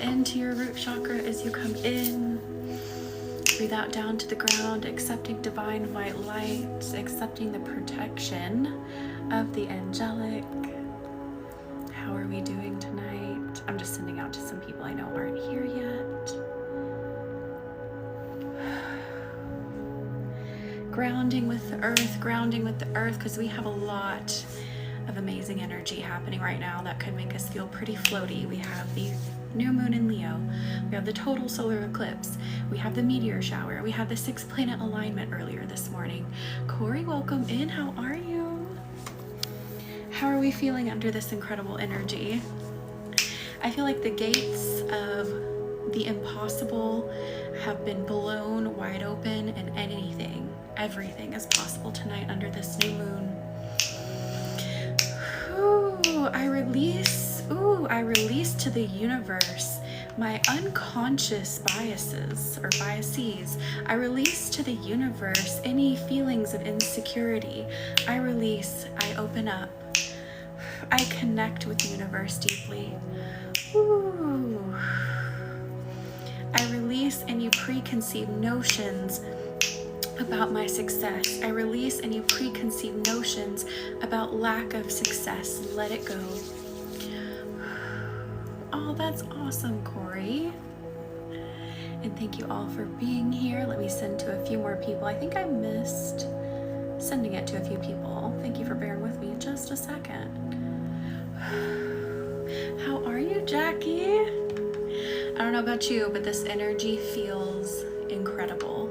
Into your root chakra as you come in. Breathe out down to the ground, accepting divine white light, accepting the protection of the angelic. How are we doing tonight? I'm just sending out to some people I know aren't here yet. Grounding with the earth, because we have a lot of amazing energy happening right now that could make us feel pretty floaty. We have the new moon in Leo, we have the total solar eclipse, we have the meteor shower, we had the 6 planet alignment earlier this morning. Corey, welcome in. How are you? How are we feeling under this incredible energy? I feel like the gates of the impossible have been blown wide open, and everything is possible tonight under this new moon. I release to the universe my unconscious biases. I release to the universe any feelings of insecurity. I open up. I connect with the universe deeply. I release any preconceived notions about my success. I release any preconceived notions about lack of success. Let it go. Oh, that's awesome, Corey. And thank you all for being here. Let me send to a few more people. I think I missed sending it to a few people. Thank you for bearing with me just a second. How are you, Jackie? I don't know about you, but this energy feels incredible.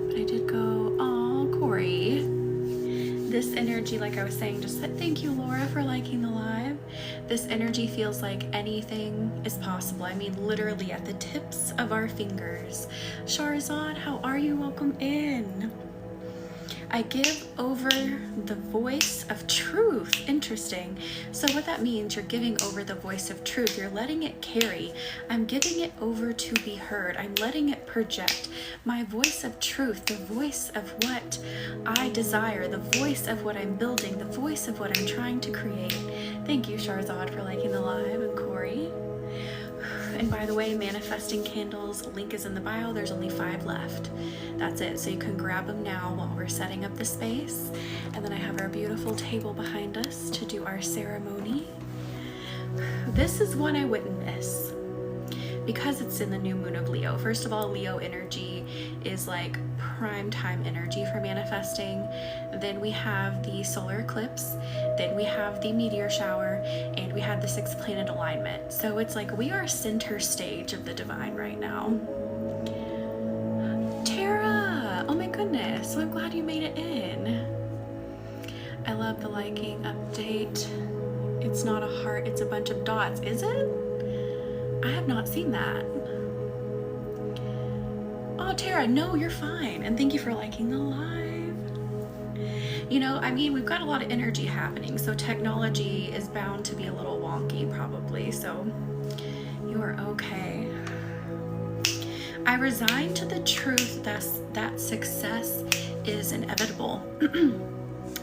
But I did go, oh, Corey. This energy, like I was saying, just said thank you, Laura, for liking the live. This energy feels like anything is possible. I mean, literally at the tips of our fingers. Sharzad, how are you? Welcome in. I give over the voice of truth. Interesting. So what that means, you're giving over the voice of truth. You're letting it carry. I'm giving it over to be heard. I'm letting it project. My voice of truth, the voice of what I desire, the voice of what I'm building, the voice of what I'm trying to create. Thank you, Sharzad, for liking the live, and Corey. And by the way, manifesting candles, link is in the bio. There's only 5 left. That's it. So you can grab them now while we're setting up the space. And then I have our beautiful table behind us to do our ceremony. This is one I wouldn't miss because it's in the new moon of Leo. First of all, Leo energy is like prime time energy for manifesting. Then we have the solar eclipse, then we have the meteor shower, and we had the 6 planet alignment. So it's like we are center stage of the divine right now. Tara, oh my goodness, so I'm glad you made it in. I love the liking update. It's not a heart, it's a bunch of dots. Is it? I have not seen that. Oh, Tara, no, you're fine. And thank you for liking the live. You know, I mean, we've got a lot of energy happening, so technology is bound to be a little wonky probably, so you are okay. I resign to the truth that success is inevitable.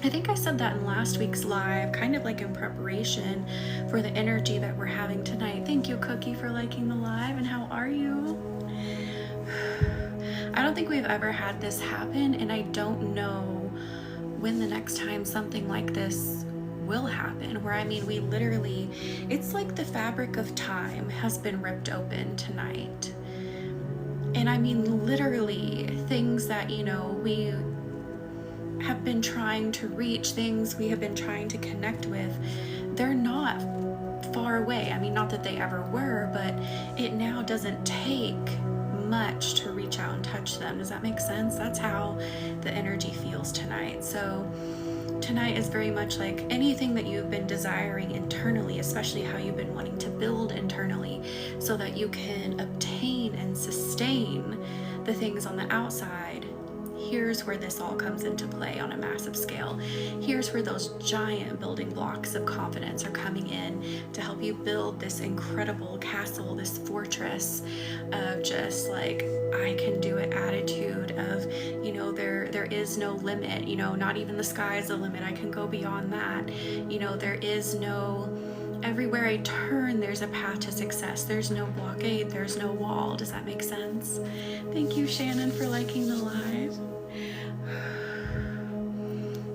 I think I said that in last week's live, kind of like in preparation for the energy that we're having tonight. Thank you, Cookie, for liking the live, and how are you? I don't think we've ever had this happen, and I don't know when the next time something like this will happen, where I mean, we literally, it's like the fabric of time has been ripped open tonight. And I mean, literally, things that, you know, we have been trying to reach, things we have been trying to connect with, they're not far away. I mean, not that they ever were, but it now doesn't take much to reach out and touch them. Does that make sense? That's how the energy feels tonight. So tonight is very much like anything that you've been desiring internally, especially how you've been wanting to build internally so that you can obtain and sustain the things on the outside. Here's where this all comes into play on a massive scale. Here's where those giant building blocks of confidence are coming in to help you build this incredible castle, this fortress of just like, I can do it attitude of, you know, there is no limit, you know, not even the sky is the limit. I can go beyond that. You know, there is no, everywhere I turn, there's a path to success. There's no blockade. There's no wall. Does that make sense? Thank you, Shannon, for liking the live.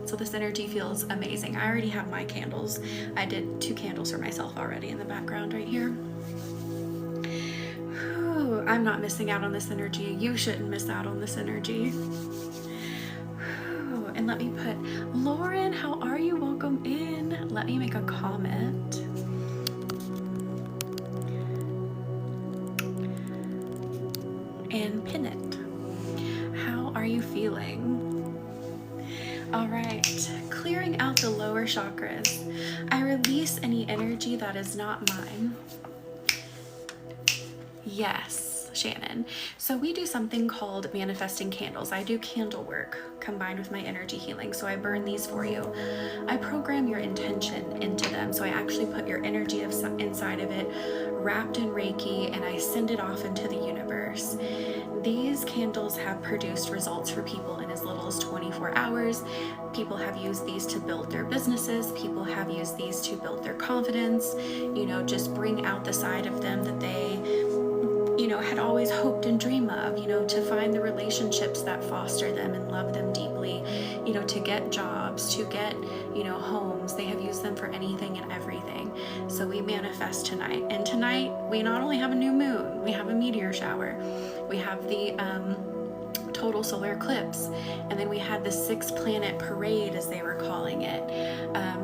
So this energy feels amazing. I already have my candles. I did 2 candles for myself already in the background right here. Whew, I'm not missing out on this energy. You shouldn't miss out on this energy. Whew, and let me put, Lauren, how are you? Welcome in. Let me make a comment. And pin it. How are you feeling? All right, clearing out the lower chakras. I release any energy that is not mine. Yes, Shannon. So we do something called manifesting candles. I do candle work combined with my energy healing. So I burn these for you. I program your intention into them. So I actually put your energy inside of it, wrapped in Reiki, and I send it off into the universe. These candles have produced results for people in as little as 24 hours. People have used these to build their businesses. People have used these to build their confidence, you know, just bring out the side of them that they, you know, had always hoped and dreamed of, you know, to find the relationships that foster them and love them deeply, you know, to get jobs, to get, you know, homes. They have used them for anything and everything. So we manifest tonight. And tonight, we not only have a new moon, we have a meteor shower. We have the total solar eclipse. And then we had the 6-planet parade, as they were calling it.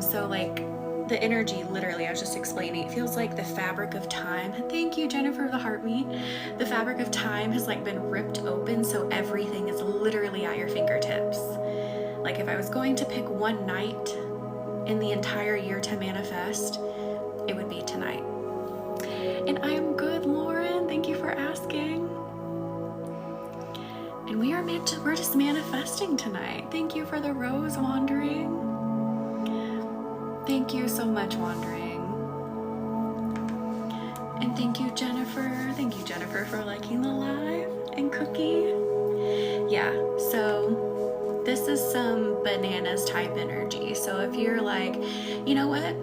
So like, the energy, literally, I was just explaining, it feels like the fabric of time. Thank you, Jennifer, the heartbeat. The fabric of time has like been ripped open, so everything is literally at your fingertips. Like if I was going to pick one night in the entire year to manifest, it would be tonight. And I am good, Lauren. Thank you for asking. And we're just manifesting tonight. Thank you for the rose wandering. Thank you so much, Wandering. And thank you, Jennifer. Thank you, Jennifer, for liking the live. And Cookie. Yeah, so this is some bananas type energy. So if you're like, you know what?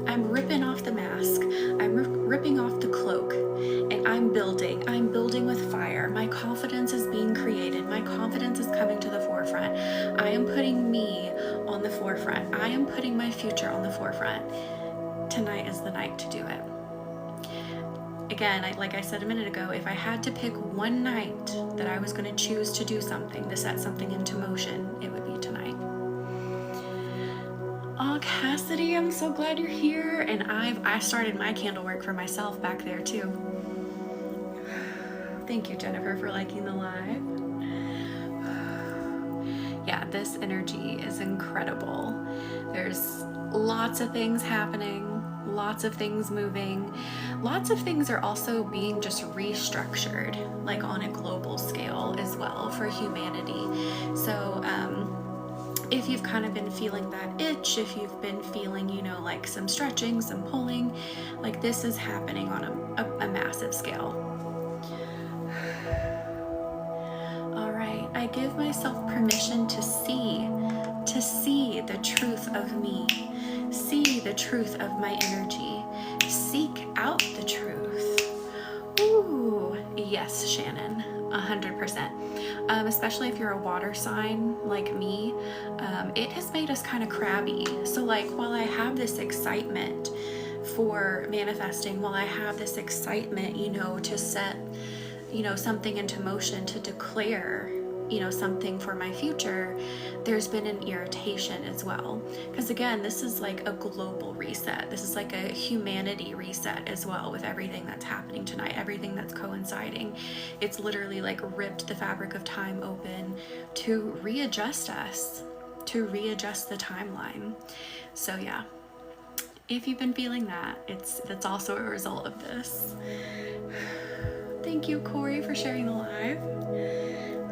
I'm ripping off the mask. I'm ripping off the cloak. And I'm building with fire. My confidence is being created. My confidence is coming to the forefront. I am putting me on the forefront. I am putting my future on the forefront. Tonight is the night to do it. Again, like I said a minute ago, if I had to pick one night that I was going to choose to do something, to set something into motion, it would be tonight. Oh, Cassidy, I'm so glad you're here. And I started my candle work for myself back there too. Thank you, Jennifer, for liking the live. Yeah, this energy is incredible. There's lots of things happening, lots of things moving. Lots of things are also being just restructured, like on a global scale as well for humanity. So, if you've kind of been feeling that itch, if you've been feeling, you know, like some stretching, some pulling, like this is happening on a massive scale. All right, I give myself permission to see the truth of me, see the truth of my energy, seek out the truth. Ooh, yes, Shannon, 100%. Especially if you're a water sign like me, it has made us kind of crabby. So like, while I have this excitement for manifesting, while I have this excitement, you know, to set, you know, something into motion, to declare, something for my future, there's been an irritation as well. Because again, this is like a global reset. This is like a humanity reset as well, with everything that's happening tonight, everything that's coinciding. It's literally like ripped the fabric of time open to readjust us, to readjust the timeline. So yeah, if you've been feeling that, that's also a result of this. Thank you, Corey, for sharing the live.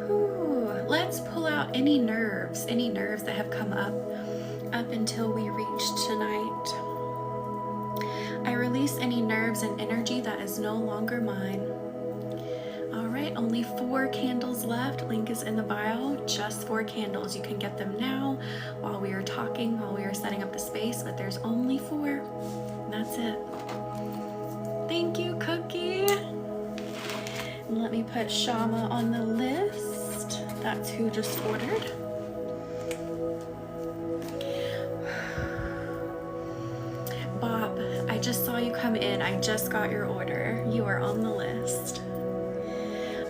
Ooh, let's pull out any nerves that have come up until we reached tonight. I release any nerves and energy that is no longer mine. All right, only 4 candles left. Link is in the bio, just 4 candles. You can get them now while we are talking, while we are setting up the space, but there's only 4, and that's it. Thank you, Cookie. And let me put Shama on the list. That's who just ordered. Bob, I just saw you come in. I just got your order. You are on the list.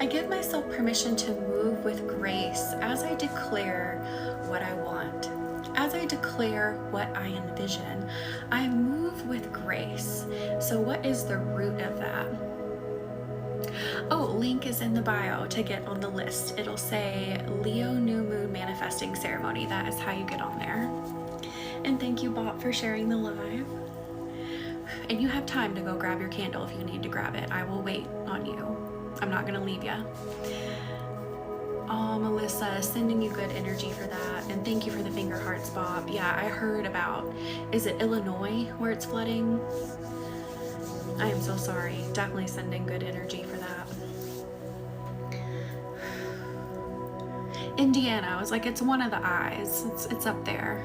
I give myself permission to move with grace as I declare what I want. As I declare what I envision, I move with grace. So what is the root of that? Oh, link is in the bio to get on the list. It'll say Leo New Moon Manifesting Ceremony. That is how you get on there. And thank you, Bob, for sharing the live. And you have time to go grab your candle if you need to grab it. I will wait on you. I'm not gonna leave you. Oh, Melissa, sending you good energy for that. And thank you for the finger hearts, Bob. Yeah, I heard about, is it Illinois where it's flooding? I am so sorry. Definitely sending good energy for that. Indiana, I was like, it's one of the eyes. It's up there.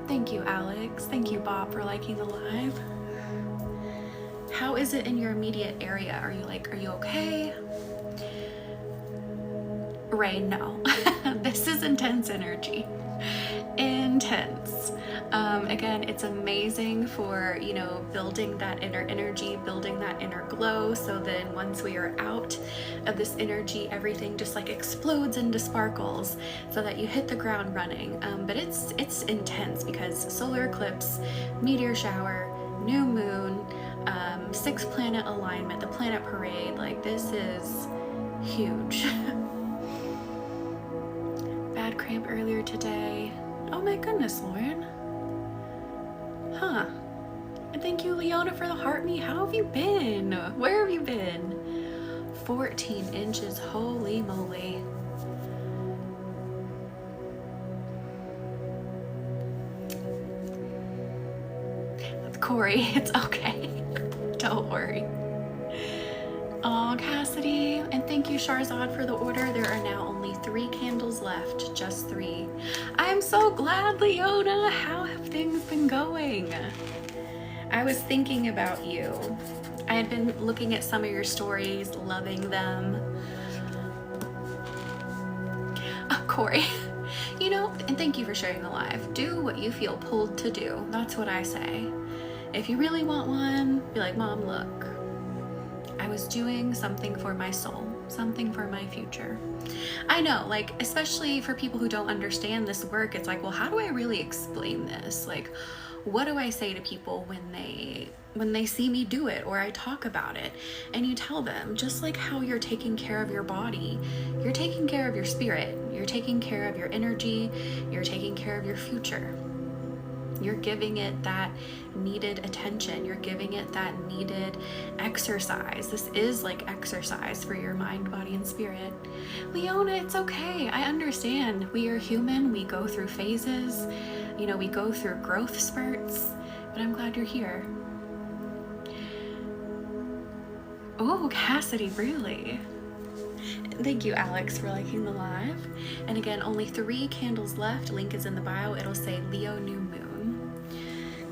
Thank you, Alex. Thank you, Bob, for liking the live. How is it in your immediate area? Are you okay? Ray, no. This is intense energy. Intense. Again, it's amazing for, building that inner energy, building that inner glow. So then once we are out of this energy, everything just like explodes into sparkles so that you hit the ground running. But it's intense because solar eclipse, meteor shower, new moon, 6 planet alignment, the planet parade, like this is huge. Bad cramp earlier today. Oh my goodness, Lauren. Huh. And thank you, Leona, for the heart me. How have you been? Where have you been? 14 inches, holy moly. Corey, it's okay. Don't worry. Oh, Cassidy, and thank you, Sharzad, for the order. There are now only 3 candles left, just 3. I'm so glad, Leona. How have things been going? I was thinking about you. I had been looking at some of your stories, loving them. Oh, Corey, and thank you for sharing the live. Do what you feel pulled to do. That's what I say. If you really want one, be like, Mom, look, I was doing something for my soul, something for my future. I know, like, especially for people who don't understand this work, it's like, well, how do I really explain this? Like, what do I say to people when they see me do it or I talk about it? And you tell them, just like how you're taking care of your body, you're taking care of your spirit, you're taking care of your energy, you're taking care of your future. You're giving it that needed attention. You're giving it that needed exercise. This is like exercise for your mind, body, and spirit. Leona, it's okay. I understand. We are human. We go through phases. We go through growth spurts, but I'm glad you're here. Oh, Cassidy, really? Thank you, Alex, for liking the live. And again, only 3 candles left. Link is in the bio. It'll say Leo New Moon.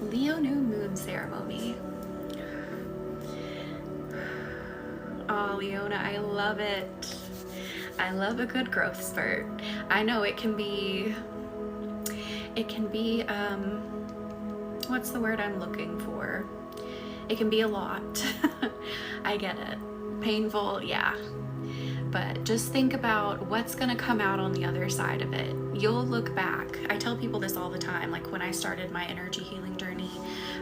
Leo New Moon Ceremony. Oh, Leona, I love it. I love a good growth spurt. I know it can be, what's the word I'm looking for? It can be a lot. I get it. Painful, yeah. But just think about what's going to come out on the other side of it. You'll look back. I tell people this all the time. Like when I started my energy healing journey,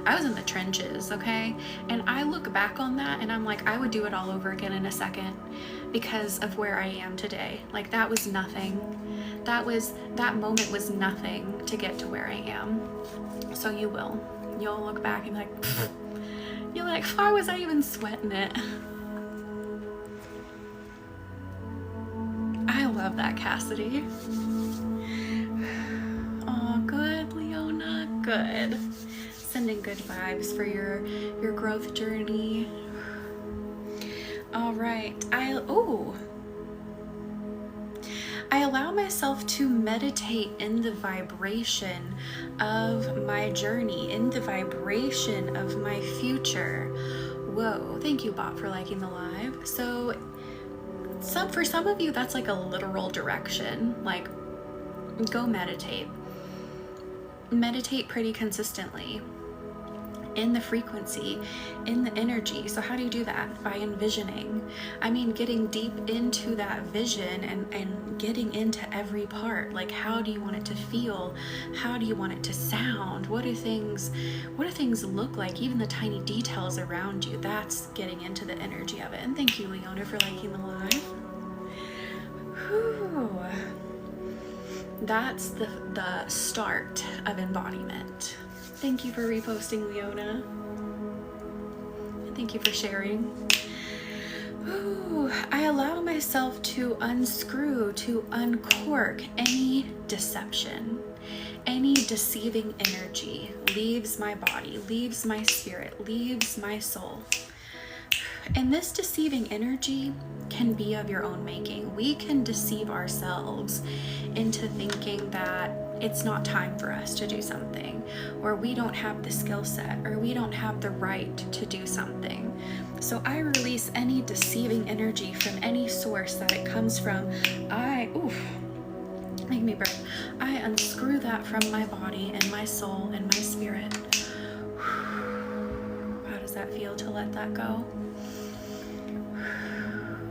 I was in the trenches, okay? And I look back on that and I'm like, I would do it all over again in a second because of where I am today. Like that was nothing. That moment was nothing to get to where I am. So you'll look back and be like, pfft. You're like, why was I even sweating it? I love that, Cassidy. Oh, good, Leona, good. Sending good vibes for your growth journey. All right, I allow myself to meditate in the vibration of my journey, in the vibration of my future. Whoa, thank you, Bot, for liking the live. So for some of you, that's like a literal direction. Like, go meditate. Meditate pretty consistently in the frequency, in the energy. So how do you do that? By envisioning. I mean, getting deep into that vision and getting into every part. Like, how do you want it to feel? How do you want it to sound? What do things look like? Even the tiny details around you. That's getting into the energy of it. And thank you, Leona, for liking the live. Whew. That's the start of embodiment. Thank you for reposting, Leona. Thank you for sharing. Ooh, I allow myself to unscrew, to uncork any deception. Any deceiving energy leaves my body, leaves my spirit, leaves my soul. And this deceiving energy can be of your own making. We can deceive ourselves into thinking that it's not time for us to do something, or we don't have the skill set, or we don't have the right to do something. So I release any deceiving energy from any source that it comes from. Make me burp. I unscrew that from my body and my soul and my spirit. How does that feel to let that go?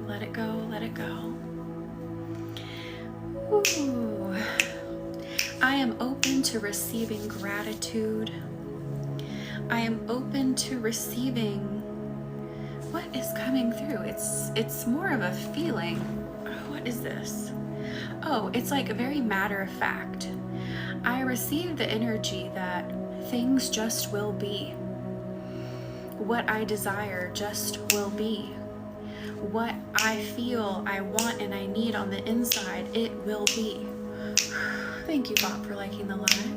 Let it go, let it go. Ooh. I am open to receiving gratitude. I am open to receiving what is coming through. It's more of a feeling. What is this? Oh, it's like a very matter of fact. I receive the energy that things just will be. What I desire just will be. What I feel I want and I need on the inside, it will be. Thank you, Bob, for liking the live.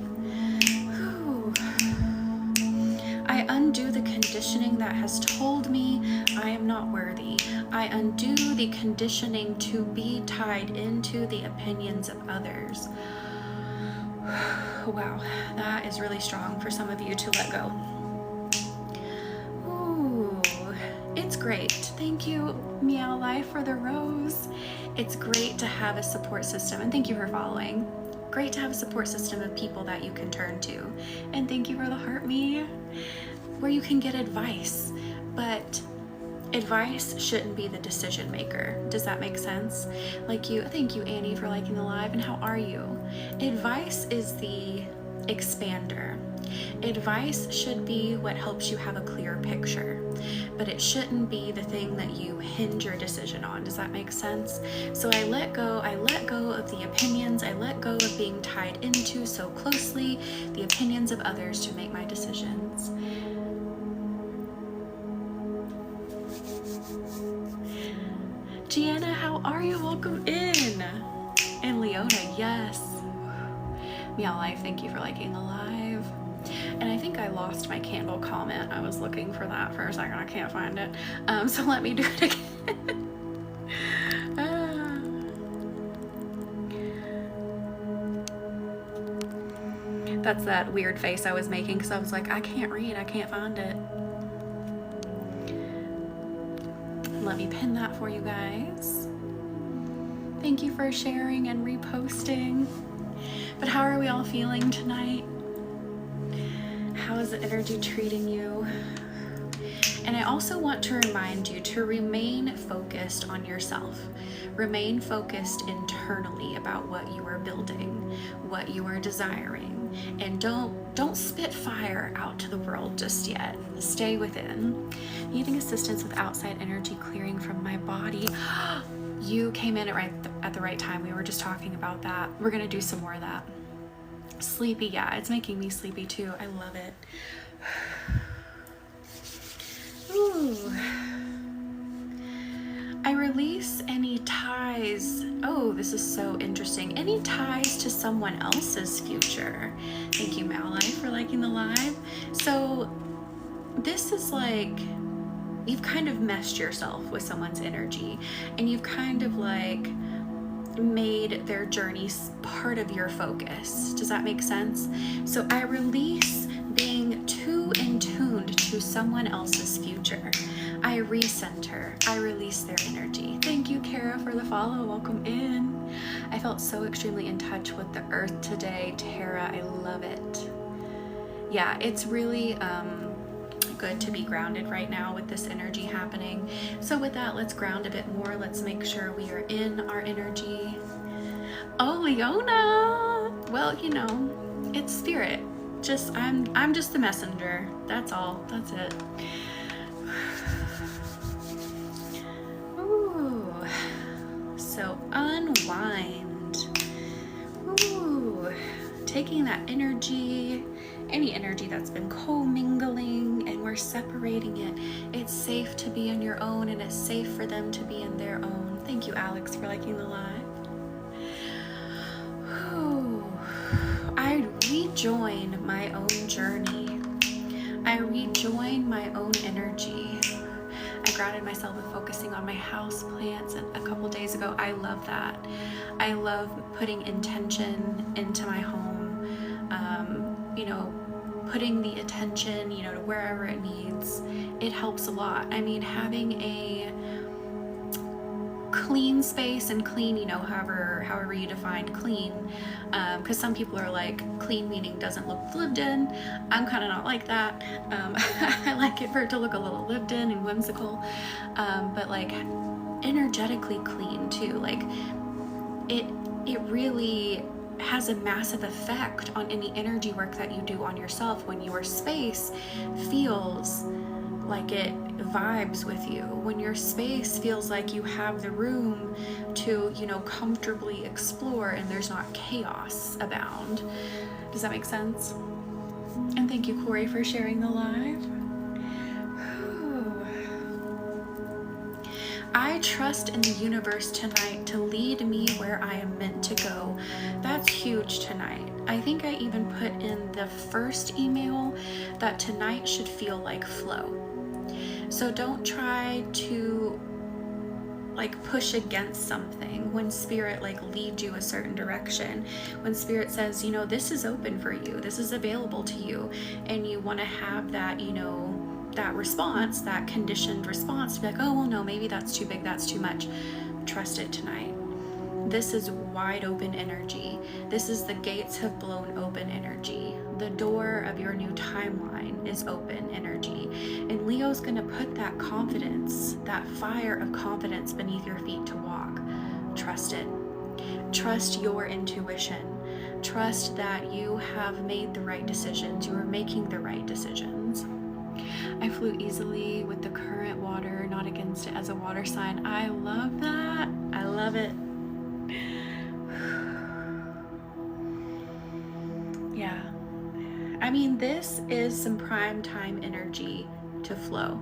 I undo the conditioning that has told me I am not worthy. I undo the conditioning to be tied into the opinions of others. Wow, that is really strong for some of you to let go. Ooh, it's great. Thank you, Meow Life, for the rose. It's great to have a support system, and thank you for following. Great to have a support system of people that you can turn to. And thank you for the heart me, where you can get advice, but advice shouldn't be the decision maker. Does that make sense? Thank you, Annie, for liking the live. And how are you? Advice is the expander. Advice should be what helps you have a clear picture, but it shouldn't be the thing that you hinge your decision on. Does that make sense? So I let go of the opinions. I let go of being tied into so closely the opinions of others to make my decisions. Gianna, how are you? Welcome in. And Leona, yes. Meow Life, thank you for liking the live. And I think I lost my candle comment. I was looking for that for a second. I can't find it. So let me do it again. That's that weird face I was making because I was like, I can't read. I can't find it. Let me pin that for you guys. Thank you for sharing and reposting. But how are we all feeling tonight? How is the energy treating you? And I also want to remind you to remain focused on yourself. Remain focused internally about what you are building, what you are desiring, and don't spit fire out to the world just yet. Stay within. Needing assistance with outside energy clearing from my body. You came in at the right time. We were just talking about that. We're gonna do some more of that. Sleepy, yeah, it's making me sleepy too. I love it. Ooh. I release any ties. Oh, this is so interesting. Any ties to someone else's future. Thank you, Malai, for liking the live. So this is like, you've kind of meshed yourself with someone's energy, and you've kind of like made their journey part of your focus. Does that make sense? So I release being too in tuned to someone else's future. I recenter. I release their energy. Thank you, Kara, for the follow. Welcome in. I felt so extremely in touch with the earth today, Tara. I love it. Yeah, it's really good to be grounded right now with this energy happening. So with that, let's ground a bit more. Let's make sure we are in our energy. Oh, Leona. Well, you know, it's spirit. I'm just the messenger. That's all. That's it. Ooh. So unwind. Ooh. Taking that energy, any energy that's been co-mingling, and we're separating it. It's safe to be in your own, and it's safe for them to be in their own. Thank you, Alex, for liking the live. I rejoin my own journey. I rejoin my own energy. I grounded myself with focusing on my house plants a couple days ago. I love that. I love putting intention into my home. You know, putting the attention, you know, to wherever it needs. It helps a lot. I mean, having a clean space, and clean, you know, however you define clean, because some people are like, clean meaning doesn't look lived in. I'm kind of not like that. I like it for it to look a little lived in and whimsical, but like energetically clean too. Like it really has a massive effect on any energy work that you do on yourself when your space feels like it vibes with you, when your space feels like you have the room to, you know, comfortably explore and there's not chaos abound. Does that make sense? And thank you, Corey, for sharing the live. I trust in the universe tonight to lead me where I am meant to go. That's huge tonight. I think I even put in the first email that tonight should feel like flow. So don't try to like push against something when spirit like leads you a certain direction. When spirit says, you know, this is open for you, this is available to you, and you want to have that, you know, that response, that conditioned response to be like, oh, well, no, maybe that's too big, that's too much. Trust it tonight. This is wide open energy. This is the gates have blown open energy. The door of your new timeline is open energy. And Leo's gonna put that confidence, that fire of confidence beneath your feet to walk. Trust it. Trust your intuition. Trust that you have made the right decisions. You are making the right decisions. I flew easily with the current water, not against it as a water sign. I love that. I love it. Yeah. I mean, this is some prime time energy to flow.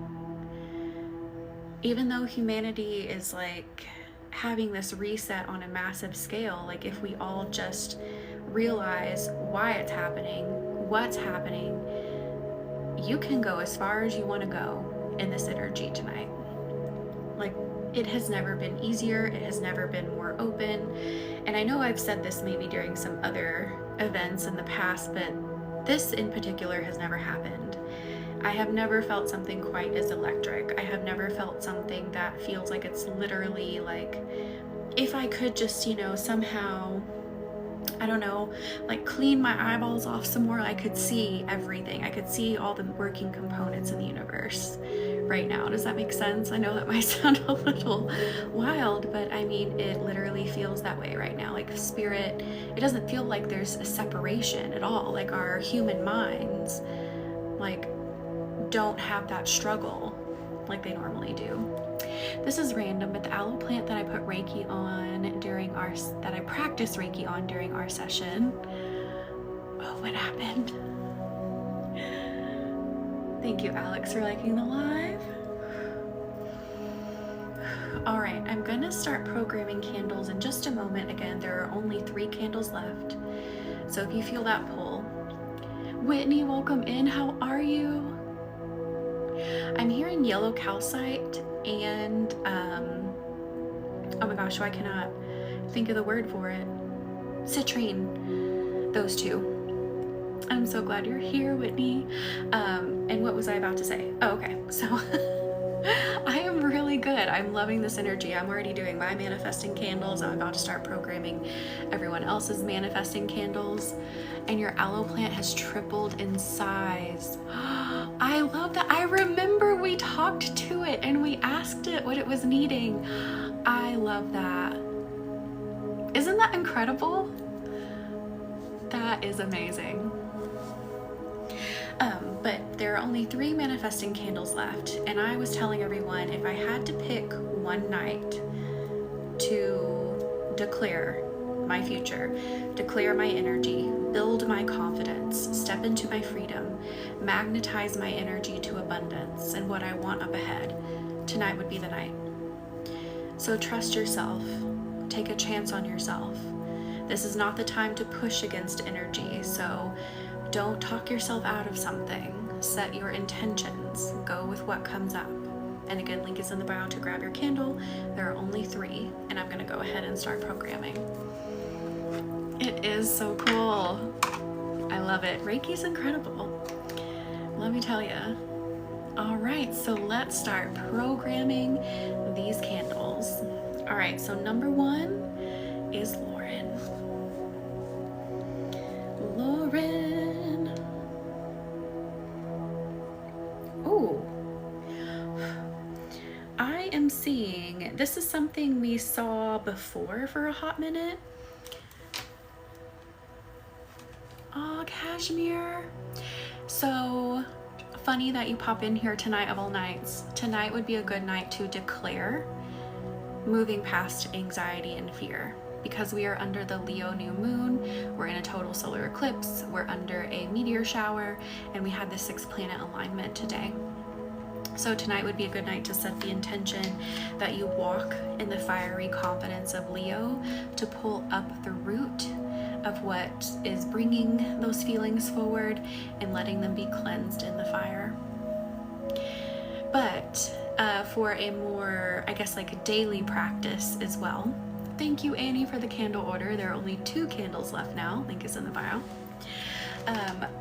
Even though humanity is like having this reset on a massive scale, like if we all just realize why it's happening, what's happening, you can go as far as you want to go in this energy tonight. Like, it has never been easier. It has never been more open. And I know I've said this maybe during some other events in the past, but this in particular has never happened. I have never felt something quite as electric. I have never felt something that feels like it's literally like, if I could just, you know, somehow I don't know, like clean my eyeballs off some more. I could see everything. I could see all the working components in the universe right now. Does that make sense? I know that might sound a little wild, but I mean, it literally feels that way right now. Like spirit, it doesn't feel like there's a separation at all. Like our human minds, like, don't have that struggle like they normally do. This is random, but the aloe plant that I put Reiki on during that I practiced Reiki on during our session. Oh, what happened? Thank you, Alex, for liking the live. All right, I'm gonna start programming candles in just a moment. Again, there are only 3 candles left. So if you feel that pull. Whitney, welcome in. How are you? I'm hearing yellow calcite and, oh my gosh, why cannot think of the word for it? Citrine, those 2. I'm so glad you're here, Whitney. And what was I about to say? Oh, okay, so I am really good. I'm loving this energy. I'm already doing my manifesting candles. I'm about to start programming everyone else's manifesting candles. And your aloe plant has tripled in size. I love that. I remember we talked to it and we asked it what it was needing. I love that. Isn't that incredible? That is amazing. But there are only 3 manifesting candles left, and I was telling everyone if I had to pick one night to declare my future, declare my energy, build my confidence, step into my freedom, magnetize my energy to abundance and what I want up ahead, tonight would be the night. So trust yourself, take a chance on yourself. This is not the time to push against energy, so don't talk yourself out of something. Set your intentions. Go with what comes up. And again, link is in the bio to grab your candle. There are only 3, and I'm gonna go ahead and start programming. It is so cool. I love it. Reiki's incredible. Let me tell you. All right, so let's start programming these candles. All right, so number 1 is Lauren. Lauren. Oh, I am seeing, this is something we saw before for a hot minute. Oh, cashmere. So funny that you pop in here tonight of all nights. Tonight would be a good night to declare moving past anxiety and fear, because we are under the Leo new moon, we're in a total solar eclipse, we're under a meteor shower, and we had the 6 planet alignment today. So tonight would be a good night to set the intention that you walk in the fiery confidence of Leo to pull up the root of what is bringing those feelings forward and letting them be cleansed in the fire. But for a more, I guess, like a daily practice as well. Thank you, Annie, for the candle order. There are only 2 candles left now. Link is in the bio.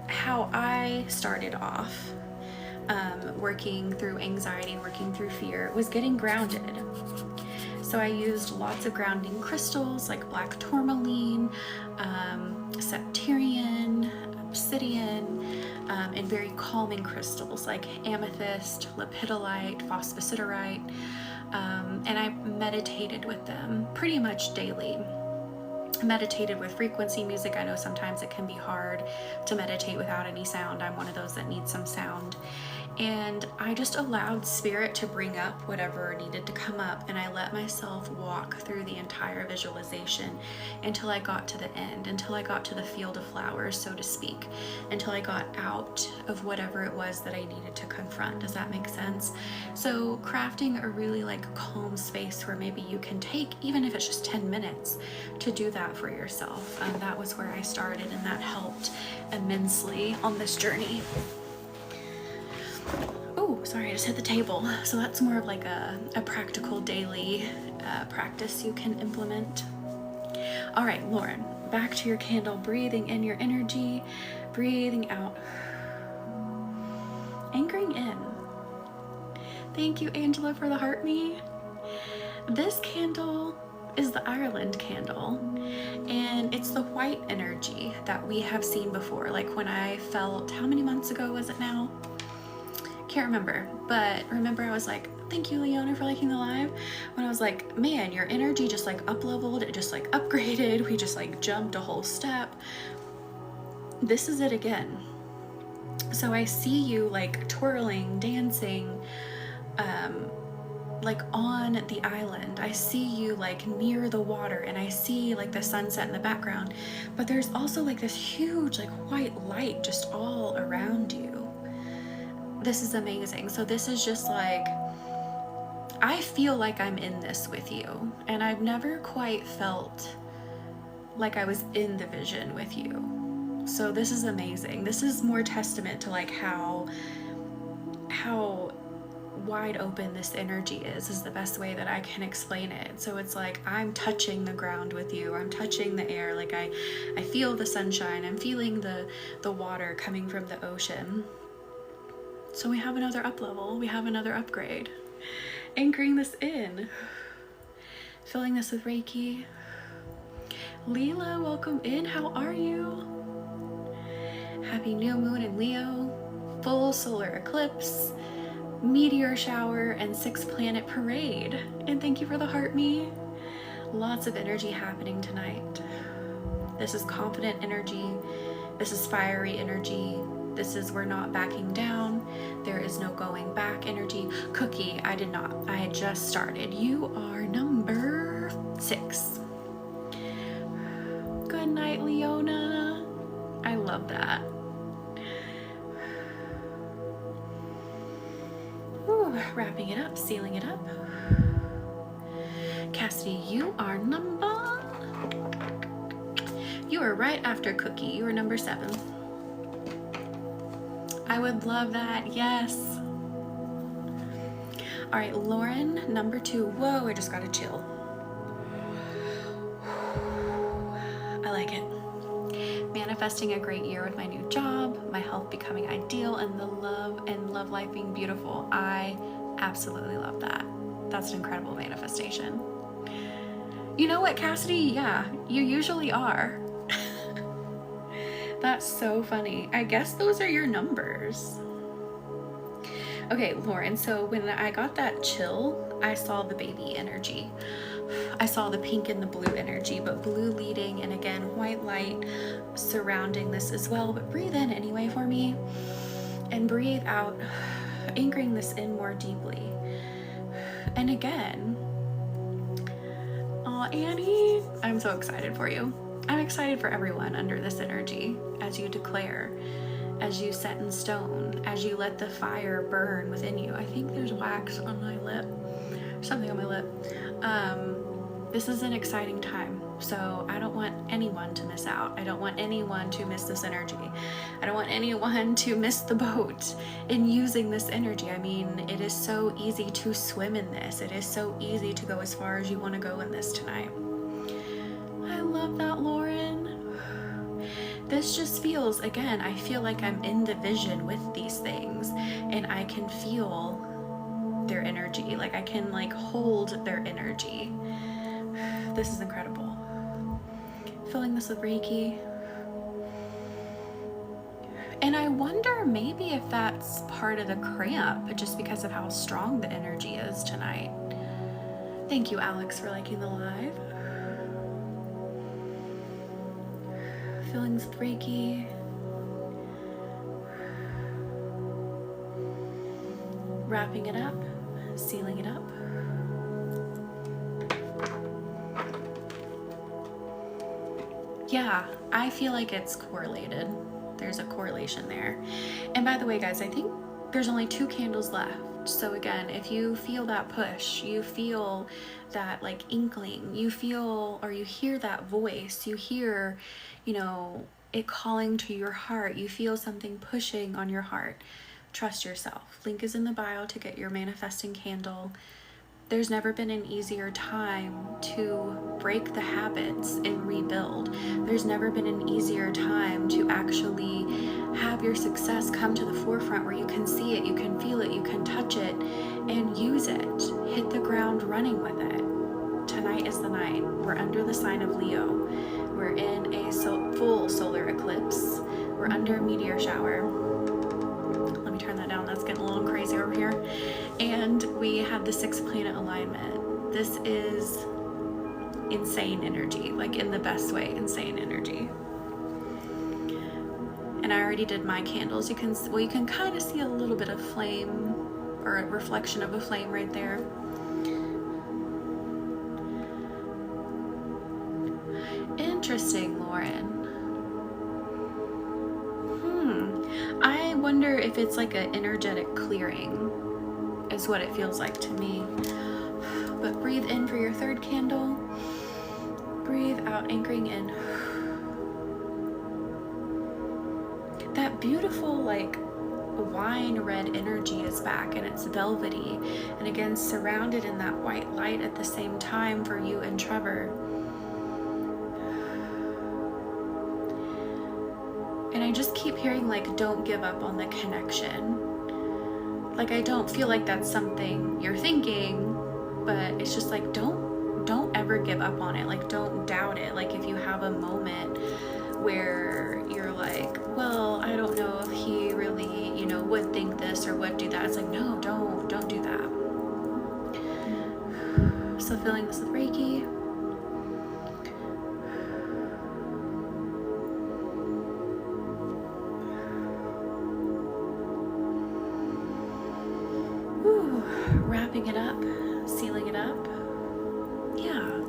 How I started off working through anxiety, working through fear, was getting grounded. So I used lots of grounding crystals like black tourmaline, septirian, obsidian, and very calming crystals like amethyst, lepidolite, phosphosiderite, and I meditated with them pretty much daily. Meditated with frequency music. I know sometimes it can be hard to meditate without any sound. I'm one of those that needs some sound. And I just allowed spirit to bring up whatever needed to come up, and I let myself walk through the entire visualization until I got to the end, until I got to the field of flowers, so to speak, until I got out of whatever it was that I needed to confront. Does that make sense? So crafting a really like calm space where maybe you can take, even if it's just 10 minutes, to do that for yourself. That was where I started, and that helped immensely on this journey. Oh, sorry, I just hit the table. So that's more of like a practical daily practice you can implement. All right, Lauren, back to your candle, breathing in your energy, breathing out, anchoring in. Thank you, Angela, for the heart me. This candle is the Ireland candle, and it's the white energy that we have seen before. Like when I felt, how many months ago was it now? Can't remember, but remember I was like, thank you, Leona, for liking the live. When I was like, man, your energy just like up leveled, it just like upgraded, we just like jumped a whole step. This is it again. So I see you like twirling, dancing, like on the island. I see you like near the water, and I see like the sunset in the background, but there's also like this huge like white light just all around you. This is amazing. So this is just like, I feel like I'm in this with you, and I've never quite felt like I was in the vision with you. So this is amazing. This is more testament to like how wide open this energy is the best way that I can explain it. So it's like I'm touching the ground with you, I'm touching the air, like I feel the sunshine, I'm feeling the water coming from the ocean. So we have another up level, we have another upgrade. Anchoring this in, filling this with Reiki. Leela, welcome in, how are you? Happy new moon in Leo, full solar eclipse, meteor shower, and 6-planet parade. And thank you for the heart me. Lots of energy happening tonight. This is confident energy. This is fiery energy. This is we're not backing down. There is no going back energy. Cookie, I did not. I had just started. You are number 6. Good night, Leona. I love that. Ooh, wrapping it up, sealing it up. Cassidy, you are you are right after Cookie. You are number 7. I would love that, yes. All right, Lauren, number 2. Whoa, I just got a chill. I like it. Manifesting a great year with my new job, my health becoming ideal, and the love life being beautiful. I absolutely love that. That's an incredible manifestation. You know what, Cassidy? Yeah, you usually are. That's so funny. I guess those are your numbers. Okay, Lauren, so when I got that chill, I saw the baby energy. I saw the pink and the blue energy, but blue leading, and again, white light surrounding this as well. But breathe in anyway for me, and breathe out, anchoring this in more deeply. And again, oh, Annie, I'm so excited for you. I'm excited for everyone under this energy as you declare, as you set in stone, as you let the fire burn within you. I think there's wax on my lip, something on my lip. This is an exciting time, so I don't want anyone to miss out. I don't want anyone to miss this energy. I don't want anyone to miss the boat in using this energy. I mean, it is so easy to swim in this. It is so easy to go as far as you want to go in this tonight. I love that, Lauren. This just feels, again, I feel like I'm in the vision with these things, and I can feel their energy. Like I can like hold their energy. This is incredible. Filling this with Reiki. And I wonder maybe if that's part of the cramp, just because of how strong the energy is tonight. Thank you, Alex, for liking the live. Filling this with Reiki. Wrapping it up, sealing it up. Yeah, I feel like it's correlated. There's a correlation there. And by the way, guys, I think there's only 2 candles left. So again, if you feel that push, you feel that like inkling, you feel or you hear that voice, you hear, you know, it calling to your heart, you feel something pushing on your heart, trust yourself. Link is in the bio to get your manifesting candle. There's never been an easier time to break the habits and rebuild. There's never been an easier time to actually have your success come to the forefront where you can see it, you can feel it, you can touch it, and use it. Hit the ground running with it. Tonight tonight is the night. We're under the sign of Leo. We're in a full solar eclipse. We're under a meteor shower. Let me turn that down. That's getting a little crazy over here. And we have the 6 planet alignment. This is insane energy, like in the best way, insane energy. And I already did my candles. You can kind of see a little bit of flame, or a reflection of a flame right there. Interesting, Lauren. I wonder if it's like an energetic clearing, is what it feels like to me. But breathe in for your 3rd candle. Breathe out, anchoring in. That beautiful, like, wine red energy is back, and it's velvety, and again surrounded in that white light at the same time for you and Trevor. And I just keep hearing, like, don't give up on the connection. Like, I don't feel like that's something you're thinking, but it's just like, don't ever give up on it. Like, don't doubt it. Like, if you have a moment where you're like, well, I don't know if he really, you know, would think this or would do that. It's like, no, don't do that. So filling this with Reiki. Whew. Wrapping it up, sealing it up. Yeah.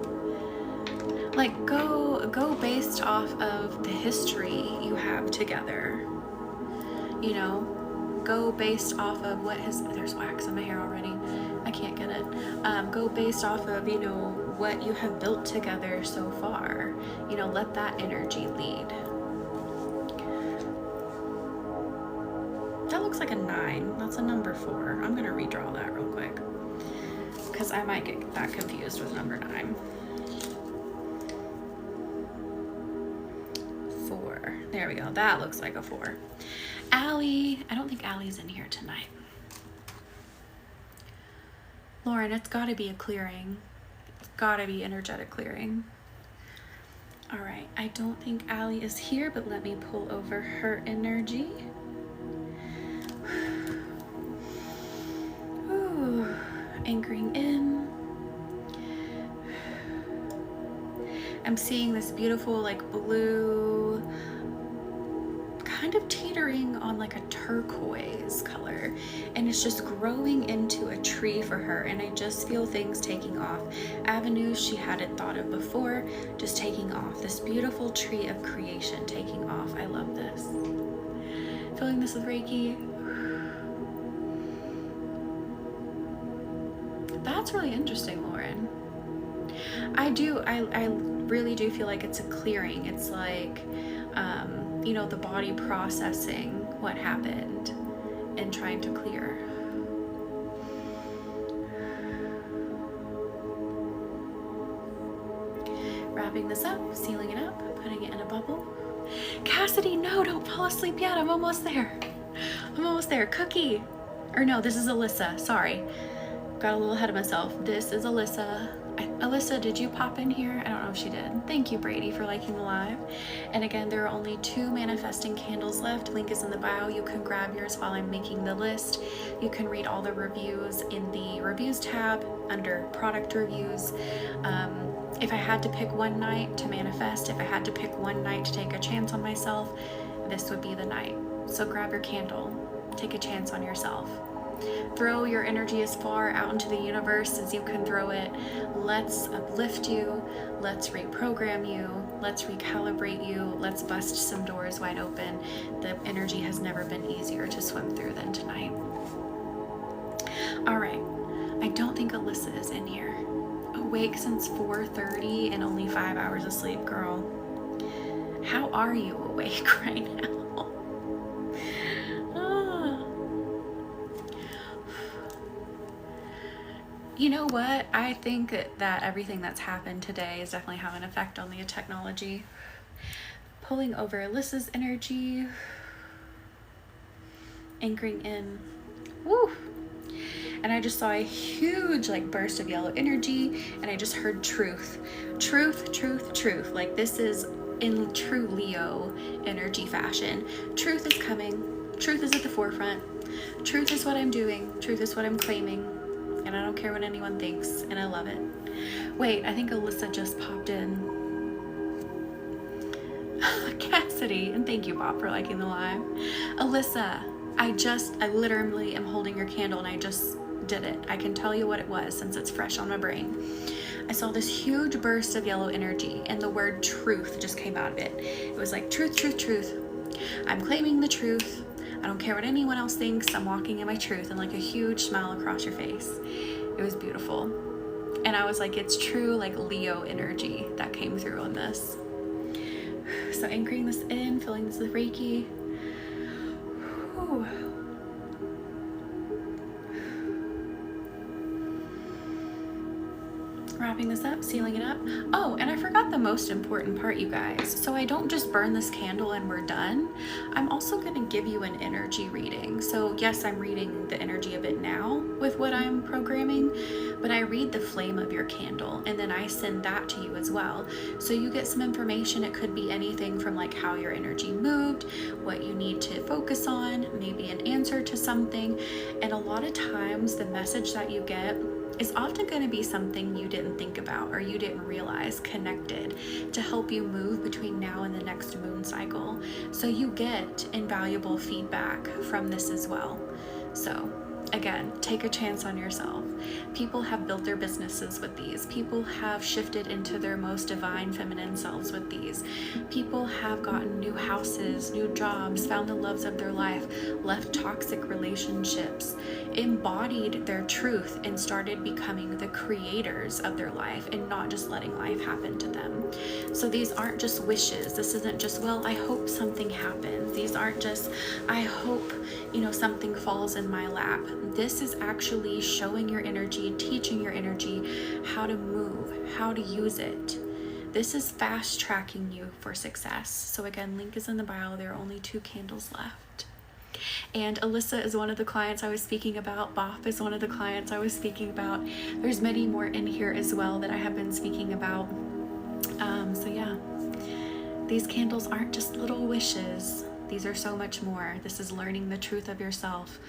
Like, go based off of the history you have together, you know, go based off of what there's wax in my hair already, I can't get it. Go based off of, you know, what you have built together so far, you know, let that energy lead. That looks like a 9. That's a number 4. I'm gonna redraw that real quick because I might get that confused with number 9. 4. There we go. That looks like a 4. Allie, I don't think Allie's in here tonight. Lauren, it's got to be a clearing. It's got to be energetic clearing. All right. I don't think Allie is here, but let me pull over her energy. Ooh, anchoring in. I'm seeing this beautiful, like, blue, kind of teetering on like a turquoise color, and it's just growing into a tree for her, and I just feel things taking off, avenues she hadn't thought of before, just taking off. This beautiful tree of creation taking off. I love this. Filling this with Reiki. That's really interesting, Lauren. I really do feel like it's a clearing. It's like, you know, the body processing what happened and trying to clear. Wrapping this up, sealing it up, putting it in a bubble. Cassidy, no, don't fall asleep yet. I'm almost there. I'm almost there. Cookie. Or no, this is Alyssa. Sorry. Got a little ahead of myself. This is Alyssa. Alyssa, did you pop in here? I don't know if she did. Thank you, Brady, for liking the live. And again, there are only 2 manifesting candles left. Link is in the bio. You can grab yours while I'm making the list. You can read all the reviews in the reviews tab under product reviews. If I had to pick one night to manifest, if I had to pick one night to take a chance on myself, this would be the night. So grab your candle. Take a chance on yourself. Throw your energy as far out into the universe as you can throw it. Let's uplift you. Let's reprogram you. Let's recalibrate you. Let's bust some doors wide open. The energy has never been easier to swim through than tonight. All right. I don't think Alyssa is in here. Awake since 4:30 and only 5 hours of sleep, girl. How are you awake right now? You know what? I think that everything that's happened today is definitely having an effect on the technology. Pulling over Alyssa's energy. Anchoring in. Woo! and I just saw a huge like burst of yellow energy, and I just heard truth, truth, truth, truth. Like this is in true Leo energy fashion. Truth is coming. Truth is at the forefront. Truth is what I'm doing. Truth is what I'm claiming. And I don't care what anyone thinks. And I love it. Wait, I think Alyssa just popped in. Cassidy, and thank you, Bob, for liking the live. Alyssa, I literally am holding your candle, and I just did it. I can tell you what it was since it's fresh on my brain. I saw this huge burst of yellow energy, and the word truth just came out of it. It was like, truth, truth, truth. I'm claiming the truth. I don't care what anyone else thinks. I'm walking in my truth, and like a huge smile across your face. It was beautiful. And I was like, it's true like Leo energy that came through on this. So anchoring this in, filling this with Reiki. Whew. Wrapping this up, sealing it up. Oh, and I forgot the most important part, you guys. So I don't just burn this candle and we're done. I'm also going to give you an energy reading. So yes, I'm reading the energy of it now with what I'm programming, but I read the flame of your candle, and then I send that to you as well. So you get some information. It could be anything from like how your energy moved, what you need to focus on, maybe an answer to something. And a lot of times the message that you get is often going to be something you didn't think about or you didn't realize connected to help you move between now and the next moon cycle. So you get invaluable feedback from this as well. So again, take a chance on yourself. People have built their businesses with these. People have shifted into their most divine feminine selves with these. People have gotten new houses, new jobs, found the loves of their life, left toxic relationships, embodied their truth, and started becoming the creators of their life and not just letting life happen to them. So these aren't just wishes. This isn't just, well, I hope something happens. These aren't just, I hope, something falls in my lap. This is actually showing your energy, teaching your energy how to move, how to use it. This is fast tracking you for success. So again, link is in the bio. There are only 2 candles left. And Alyssa is one of the clients I was speaking about. Boff is one of the clients I was speaking about. There's many more in here as well that I have been speaking about. So yeah, these candles aren't just little wishes. These are so much more. This is learning the truth of yourself,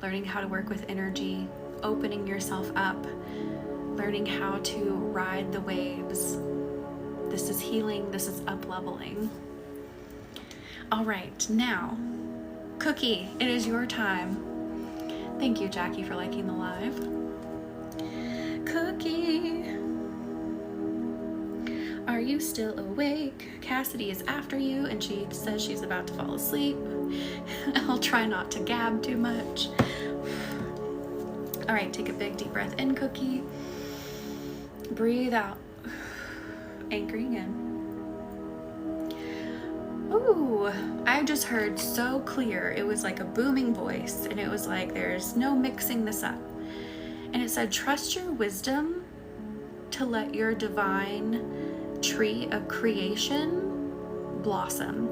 learning how to work with energy, opening yourself up, learning how to ride the waves. This is healing. This is up-leveling. All right, now, Cookie, it is your time. Thank you, Jackie, for liking the live. Cookie, are you still awake? Cassidy is after you, and she says she's about to fall asleep. I'll try not to gab too much. All right, take a big deep breath in, Cookie. Breathe out. Anchoring in. Ooh, I just heard so clear. It was like a booming voice, and it was like, there's no mixing this up. And it said, trust your wisdom to let your divine tree of creation blossom.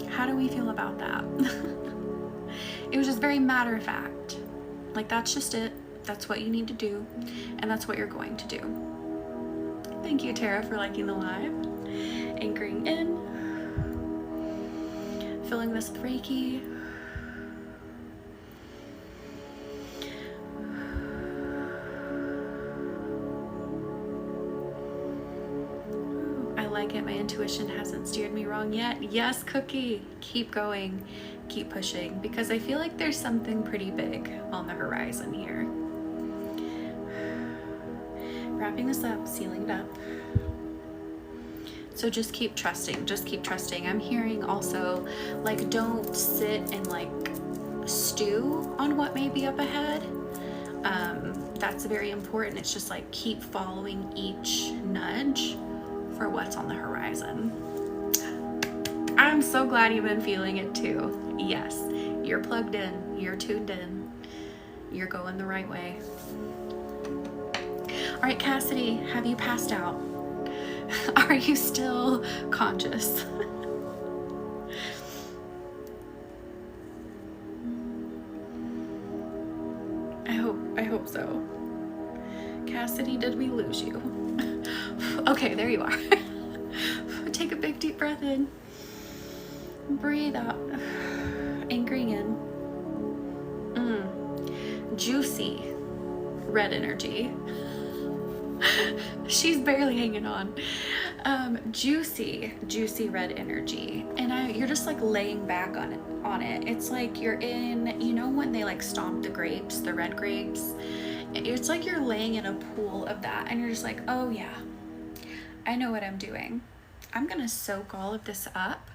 How do we feel about that? It was just very matter of fact. Like, that's just it. That's what you need to do, and that's what you're going to do. Thank you, Tara, for liking the live. Anchoring in. Filling this with Reiki. I like it. My intuition hasn't steered me wrong yet. Yes, Cookie. Keep going. Keep pushing, because I feel like there's something pretty big on the horizon here. Wrapping this up, sealing it up. So just keep trusting. Just keep trusting. I'm hearing also, like, don't sit and like stew on what may be up ahead. That's very important. It's just like keep following each nudge for what's on the horizon. I'm so glad you've been feeling it too. Yes, you're plugged in, you're tuned in, you're going the right way. All right, Cassidy, have you passed out? Are you still conscious? lose you. Okay, there you are. Take a big deep breath in. Breathe out. Anchoring in. Juicy red energy. She's barely hanging on. Juicy red energy. And you're just like laying back on it. It's like you're in, you know, when they like stomp the grapes, the red grapes. It's like you're laying in a pool of that, and you're just like, oh yeah, I know what I'm doing. I'm gonna soak all of this up.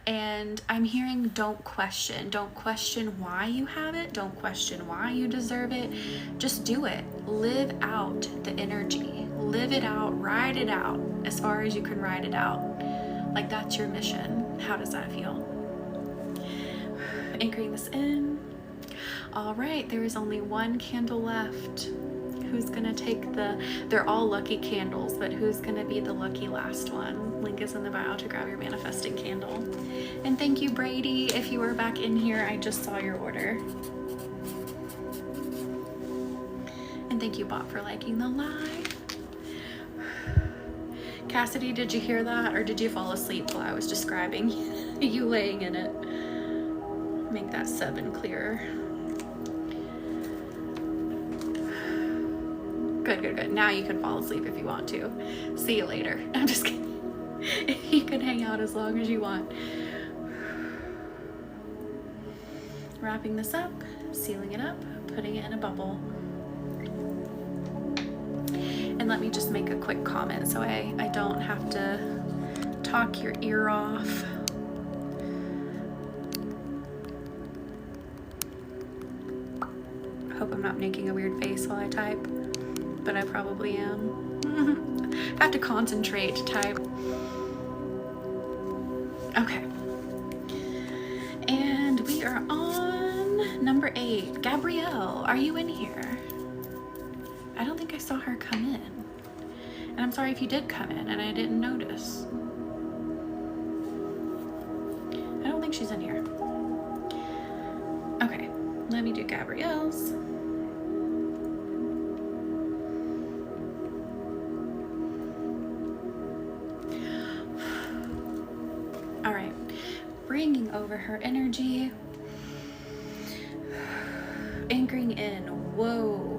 And I'm hearing don't question why you have it. Don't question why you deserve it. Just do it. Live out the energy. Live it out, ride it out as far as you can ride it out. Like that's your mission. How does that feel? Anchoring this in. All right, there is only one candle left. Who's gonna take they're all lucky candles, but who's gonna be the lucky last one? Link is in the bio to grab your manifesting candle. And thank you, Brady. If you were back in here, I just saw your order. And thank you, Bot, for liking the live. Cassidy, did you hear that? Or did you fall asleep while I was describing you laying in it? Make that 7 clearer. Good. Now you can fall asleep if you want to. See you later. I'm just kidding. You can hang out as long as you want. Wrapping this up, sealing it up, putting it in a bubble. And let me just make a quick comment so I don't have to talk your ear off. I hope I'm not making a weird face while I type, but I probably am. I have to concentrate to type. Okay. And we are on number 8. Gabrielle, are you in here? I don't think I saw her come in. And I'm sorry if you did come in and I didn't notice. I don't think she's in here. Okay, let me do Gabrielle's. All right, bringing over her energy, anchoring in. Whoa.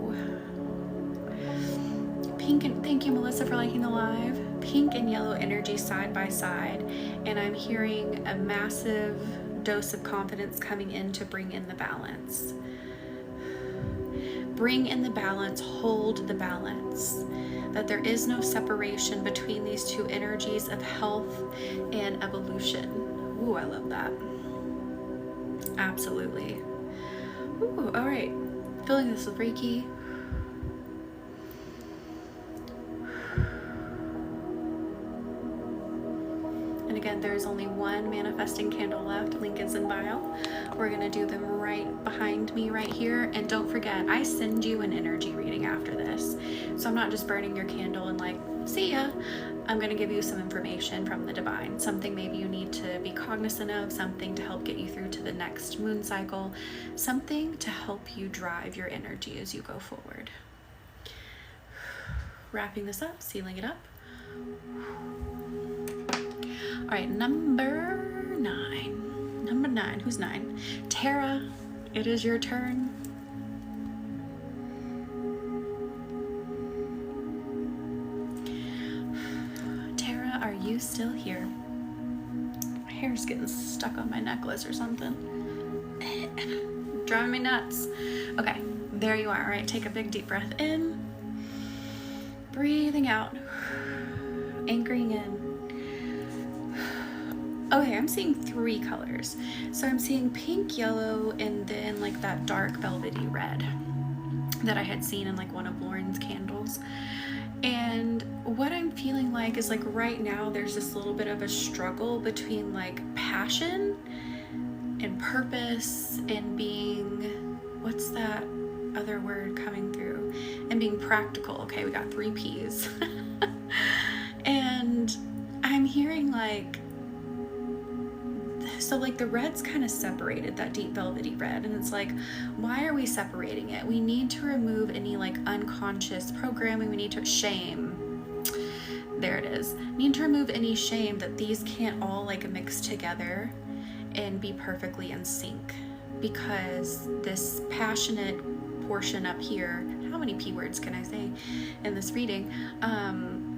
Pink and thank you, Melissa, for liking the live. Pink and yellow energy side by side, and I'm hearing a massive dose of confidence coming in to bring in the balance. Bring in the balance, hold the balance. That there is no separation between these two energies of health and evolution. Ooh, I love that. Absolutely. Ooh, all right. Filling this with Reiki. And again, there's only one manifesting candle left. Link is in bio. We're gonna do them right behind me right here. And don't forget, I send you an energy reading after this. So I'm not just burning your candle and like, see ya. I'm gonna give you some information from the divine. Something maybe you need to be cognizant of, something to help get you through to the next moon cycle, something to help you drive your energy as you go forward. Wrapping this up, sealing it up. All right, number 9. Number 9, who's 9? Tara, it is your turn. Tara, are you still here? My hair's getting stuck on my necklace or something. Driving me nuts. Okay, there you are. All right, take a big deep breath in. Breathing out. Anchoring in. Okay, I'm seeing 3 colors. So I'm seeing pink, yellow, and then like that dark velvety red that I had seen in like one of Lauren's candles. And what I'm feeling like is like right now there's this little bit of a struggle between like passion and purpose and being, what's that other word coming through? And being practical. Okay, we got 3 P's. And I'm hearing like, So like the red's kind of separated, that deep velvety red, and it's like, why are we separating it? We need to remove any like unconscious programming. We need to shame. There it is. We need to remove any shame that these can't all like mix together and be perfectly in sync, because this passionate portion up here, how many P words can I say in this reading,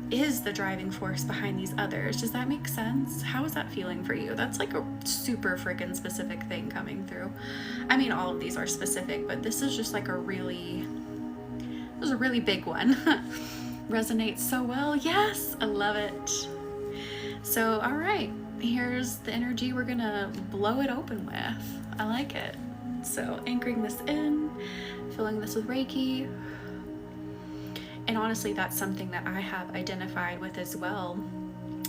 is the driving force behind these others. Does that make sense? How is that feeling for you? That's like a super freaking specific thing coming through. I mean, all of these are specific, but this is just like a really big one. Resonates so well. Yes, I love it. So, all right, here's the energy we're gonna blow it open with. I like it. So anchoring this in, filling this with Reiki. And honestly, that's something that I have identified with as well,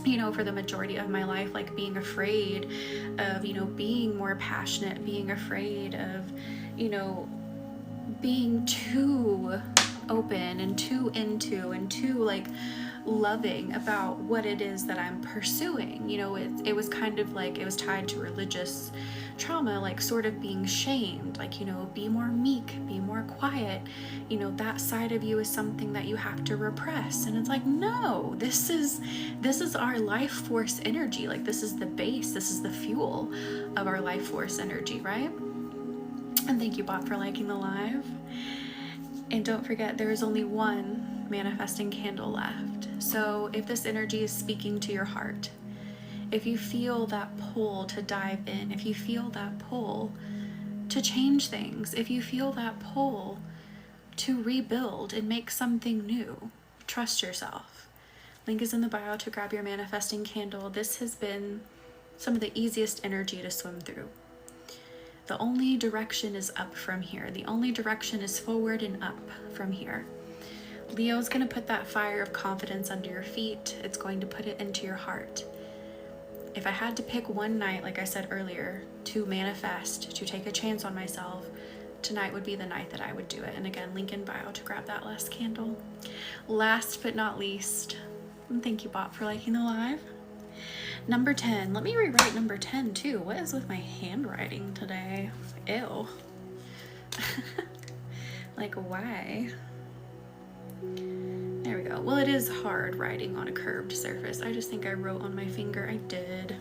you know, for the majority of my life, like being afraid of, you know, being more passionate, being afraid of, you know, being too open and too into and too like loving about what it is that I'm pursuing. You know, it was kind of like, it was tied to religious trauma, like sort of being shamed, like, you know, be more meek, be more quiet, you know, that side of you is something that you have to repress. And it's like, no, this is our life force energy. Like, this is the base, this is the fuel of our life force energy, right? And thank you, Bot, for liking the live. And don't forget, there is only one manifesting candle left. So if this energy is speaking to your heart, if you feel that pull to dive in, if you feel that pull to change things, if you feel that pull to rebuild and make something new, trust yourself. Link is in the bio to grab your manifesting candle. This has been some of the easiest energy to swim through. The only direction is up from here. The only direction is forward and up from here. Leo's going to put that fire of confidence under your feet. It's going to put it into your heart. If I had to pick one night, like I said earlier, to manifest, to take a chance on myself, tonight would be the night that I would do it. And again, link in bio to grab that last candle. Last but not least, and thank you, Bot, for liking the live. Number 10. Let me rewrite number 10 too. What is with my handwriting today? Ew. Like, why? There we go. Well, it is hard writing on a curved surface. I just think I wrote on my finger. I did.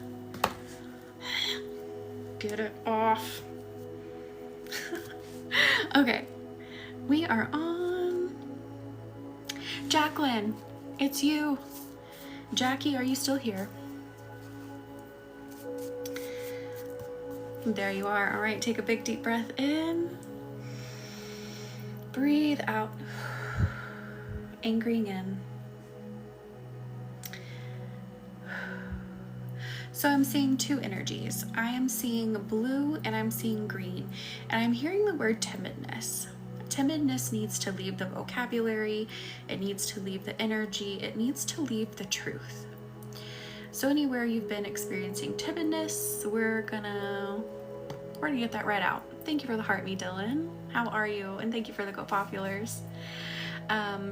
Get it off. Okay. We are on Jacqueline. It's you. Jackie, are you still here? There you are. All right, take a big deep breath in. Breathe out. Anchoring in. So I'm seeing two energies. I am seeing blue and I'm seeing green. And I'm hearing the word timidness. Timidness needs to leave the vocabulary. It needs to leave the energy. It needs to leave the truth. So anywhere you've been experiencing timidness, we're gonna get that right out. Thank you for the heart, me, Dylan. How are you? And thank you for the Go Populars.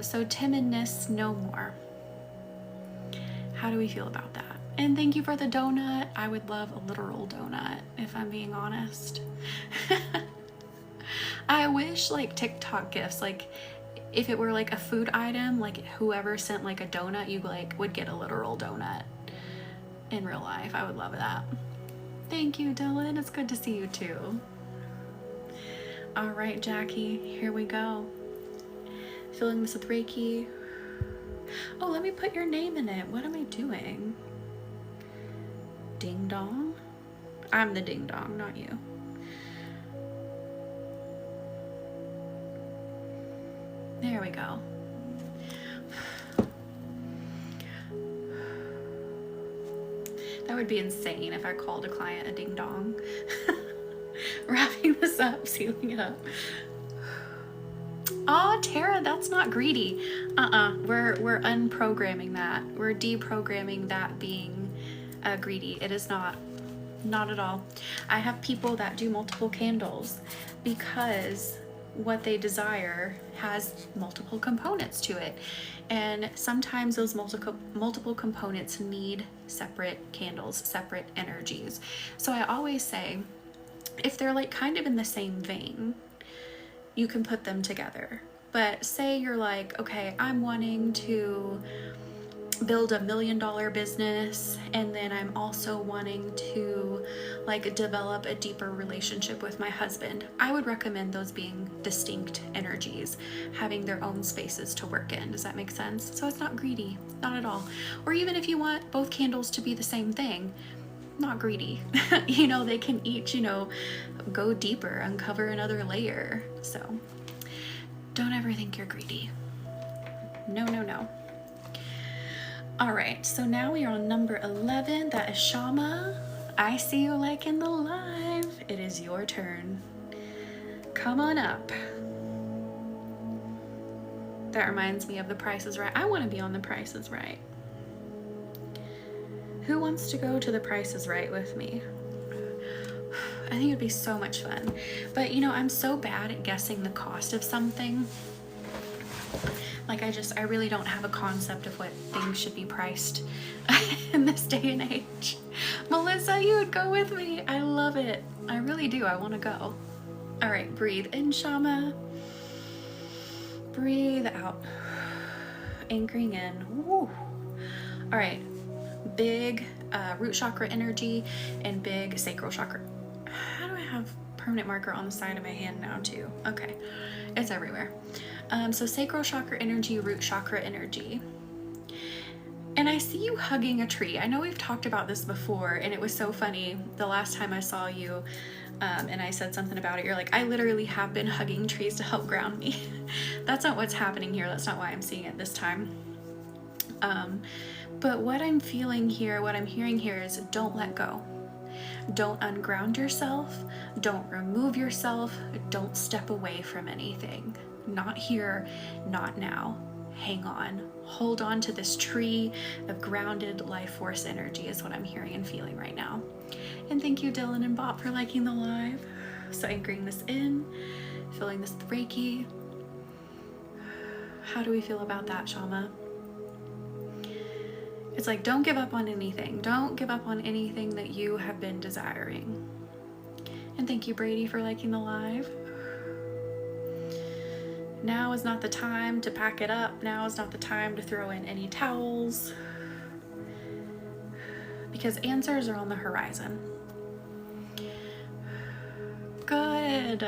So timidness, no more. How do we feel about that? And thank you for the donut. I would love a literal donut, if I'm being honest. I wish like TikTok gifts, like if it were like a food item, like whoever sent like a donut, you like would get a literal donut in real life. I would love that. Thank you, Dylan. It's good to see you too. All right, Jackie, here we go. Filling this with Reiki. Oh, let me put your name in it. What am I doing? Ding dong? I'm the ding dong, not you. There we go. That would be insane if I called a client a ding dong. Wrapping this up, sealing it up. Oh, Tara, that's not greedy. We're unprogramming that. We're deprogramming that being greedy. It is not at all. I have people that do multiple candles because what they desire has multiple components to it. And sometimes those multiple components need separate candles, separate energies. So I always say, if they're like kind of in the same vein, you can put them together. But say you're like, okay, I'm wanting to build $1 million business, and then I'm also wanting to like develop a deeper relationship with my husband. I would recommend those being distinct energies, having their own spaces to work in. Does that make sense? So it's not greedy, not at all. Or even if you want both candles to be the same thing, not greedy. You know, they can each, you know, go deeper, uncover another layer. So don't ever think you're greedy. No, no, no. All right, so now we are on number 11. That is Shama. I see you liking the live. It is your turn. Come on up. That reminds me of The Price is Right. I want to be on The Price is Right. Who wants to go to The Price is Right with me? I think it'd be so much fun. But you know, I'm so bad at guessing the cost of something. Like I really don't have a concept of what things should be priced in this day and age. Melissa, you would go with me. I love it. I really do. I want to go. All right, breathe in, Shama. Breathe out. Anchoring in. Woo. All right, big root chakra energy and big sacral chakra. How do I have permanent marker on the side of my hand now too? Okay, it's everywhere. So sacral chakra energy, root chakra energy. And I see you hugging a tree. I know we've talked about this before, and it was so funny the last time I saw you, and I said something about it. You're like, I literally have been hugging trees to help ground me. That's not what's happening here. That's not why I'm seeing it this time. But what I'm feeling here, what I'm hearing here is don't let go. Don't unground yourself. Don't remove yourself. Don't step away from anything. Not here, not now. Hang on. Hold on to this tree of grounded life force energy is what I'm hearing and feeling right now. And thank you, Dylan and Bob, for liking the live. So anchoring this in, filling this with Reiki. How do we feel about that, Shama? It's like, don't give up on anything. Don't give up on anything that you have been desiring. And thank you, Brady, for liking the live. Now is not the time to pack it up. Now is not the time to throw in any towels, because answers are on the horizon. Good.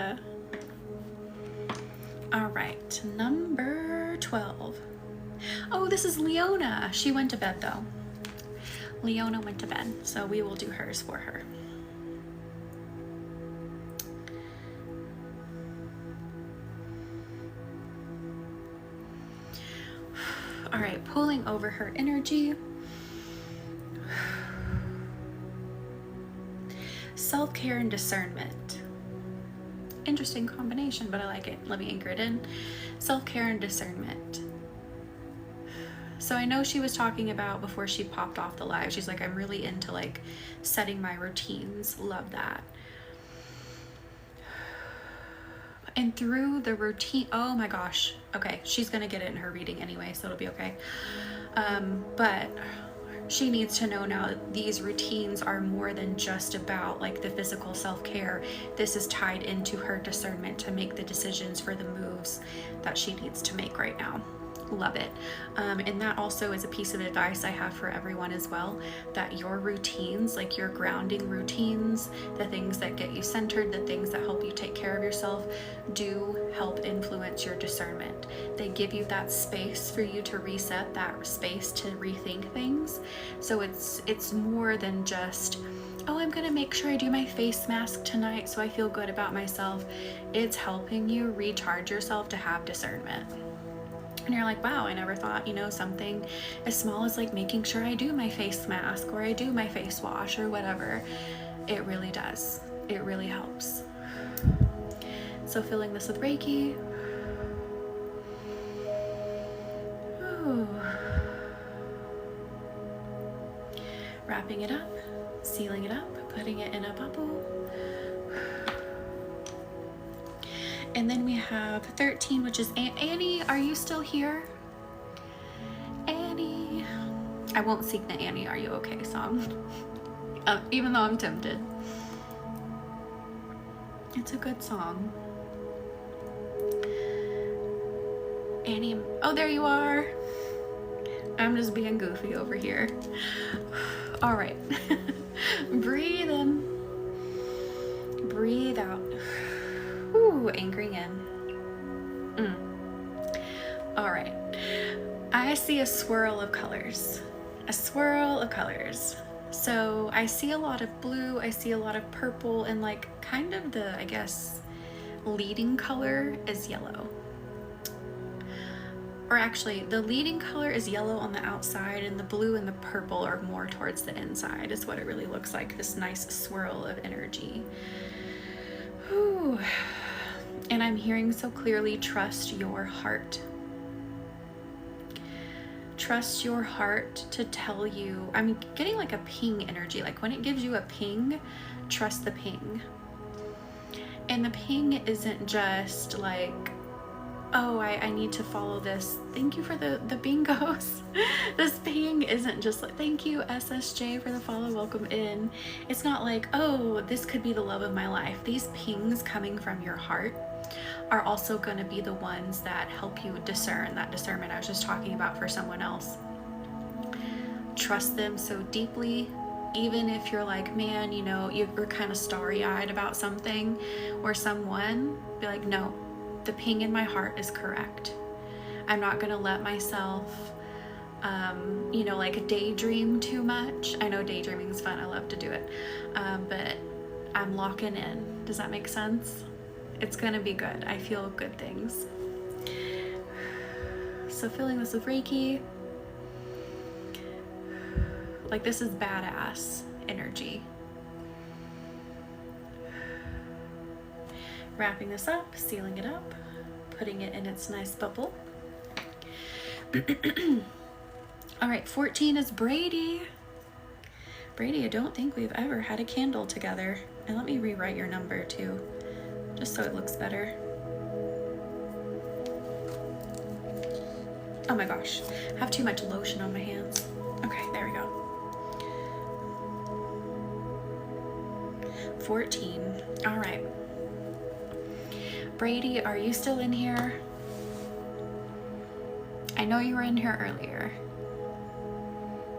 All right, number 12. Oh, this is Leona. She went to bed though. Leona went to bed, so we will do hers for her. All right, pulling over her energy. Self-care and discernment. Interesting combination, but I like it. Let me anchor it in. Self-care and discernment. So I know she was talking about before she popped off the live, she's like, I'm really into like setting my routines. Love that. And through the routine, oh my gosh. Okay, she's gonna get it in her reading anyway, so it'll be okay. But she needs to know now that these routines are more than just about like the physical self-care. This is tied into her discernment to make the decisions for the moves that she needs to make right now. Love it. And that also is a piece of advice I have for everyone as well, that your routines, like your grounding routines, the things that get you centered, the things that help you take care of yourself, do help influence your discernment. They give you that space for you to reset, that space to rethink things. So it's more than just, oh, I'm gonna make sure I do my face mask tonight so I feel good about myself. It's helping you recharge yourself to have discernment. And you're like, wow, I never thought, something as small as like making sure I do my face mask or I do my face wash or whatever. It really does. It really helps. So filling this with Reiki. Ooh. Wrapping it up, sealing it up, putting it in a bubble. And then we have 13, which is Annie. Are you still here? Annie. I won't sing the Annie Are You Okay song, even though I'm tempted. It's a good song. Annie, oh, there you are. I'm just being goofy over here. All right. Breathe in. Breathe out. Ooh, anchoring in. All right. I see a swirl of colors. A swirl of colors. So I see a lot of blue, I see a lot of purple, and like kind of the, I guess, leading color is yellow. Or actually, the leading color is yellow on the outside, and the blue and the purple are more towards the inside, is what it really looks like, this nice swirl of energy. Whew. And I'm hearing so clearly, trust your heart. Trust your heart to tell you. I'm getting like a ping energy, like when it gives you a ping, trust the ping. And the ping isn't just like, oh, I need to follow this. Thank you for the bingos. This ping isn't just like, thank you SSJ for the follow, welcome in. It's not like, oh, this could be the love of my life. These pings coming from your heart are also going to be the ones that help you discern, that discernment I was just talking about for someone else. Trust them so deeply, even if you're like, man, you know, you're kind of starry-eyed about something or someone, be like, no, the ping in my heart is correct. I'm not going to let myself, you know, like daydream too much. I know daydreaming is fun. I love to do it. But I'm locking in. Does that make sense? It's going to be good. I feel good things. So filling this with Reiki. Like this is badass energy. Wrapping this up, sealing it up, putting it in its nice bubble. All right, 14 is Brady. Brady, I don't think we've ever had a candle together. And let me rewrite your number too, just so it looks better. Oh my gosh, I have too much lotion on my hands. Okay, there we go. 14, all right. Brady, are you still in here? I know you were in here earlier.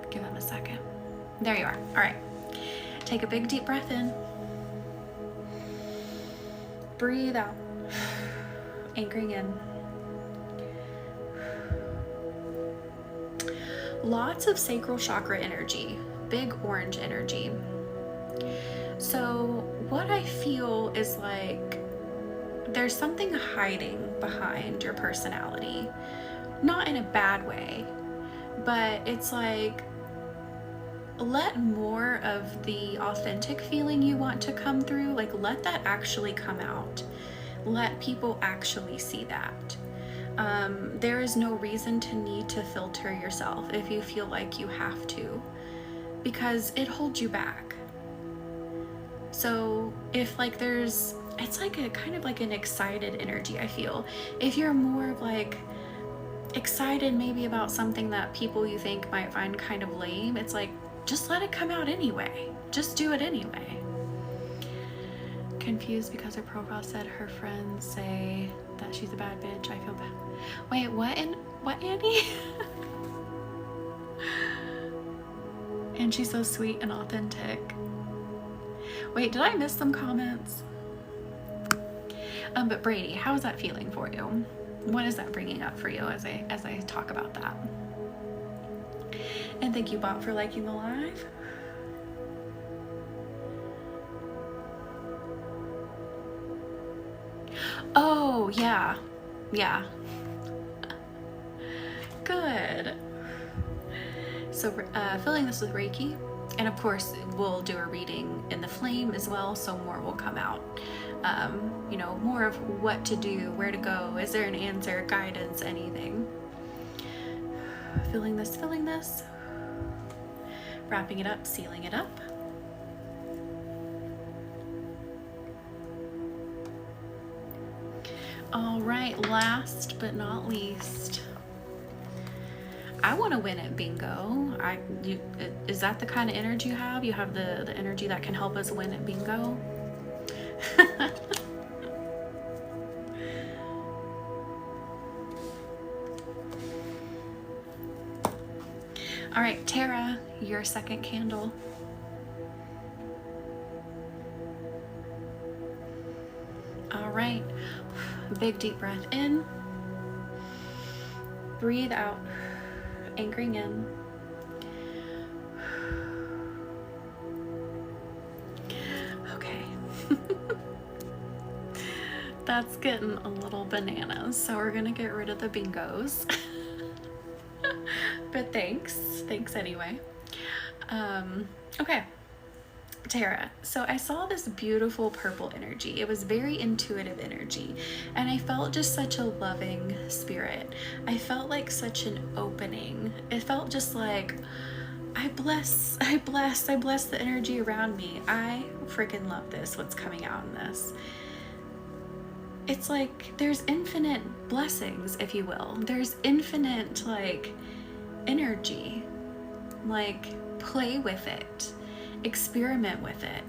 Give him a second. There you are. All right. Take a big deep breath in. Breathe out. Anchoring in. Lots of sacral chakra energy, big orange energy. So what I feel is like there's something hiding behind your personality. Not in a bad way, but it's like, let more of the authentic feeling you want to come through, like let that actually come out. Let people actually see that. There is no reason to need to filter yourself if you feel like you have to, because it holds you back. So if like it's like a kind of like an excited energy, I feel. If you're more of like excited maybe about something that people you think might find kind of lame, it's like, just let it come out anyway. Just do it anyway. Confused because her profile said her friends say that she's a bad bitch. I feel bad. Wait, what? What, Andy? And she's so sweet and authentic. Wait, did I miss some comments? But Brady, how is that feeling for you? What is that bringing up for you as I talk about that? And thank you, Bot, for liking the live. Oh, yeah. Yeah. Good. So filling this with Reiki. And of course, we'll do a reading in the flame as well, so more will come out. You know, more of what to do, where to go, is there an answer, guidance, anything. Filling this. Wrapping it up, sealing it up. All right, last but not least, I want to win at bingo. Is that the kind of energy you have? You have the energy that can help us win at bingo? All right, Tara, your second candle. All right, big deep breath in, breathe out, anchoring in. Okay. That's getting a little bananas, so we're gonna get rid of the bingos. But thanks anyway. Okay, Tara, so I saw this beautiful purple energy. It was very intuitive energy, and I felt just such a loving spirit. I felt like such an opening. It felt just like, I bless the energy around me. I freaking love this, what's coming out in this. It's like there's infinite blessings, if you will. There's infinite like energy. Like, play with it, experiment with it.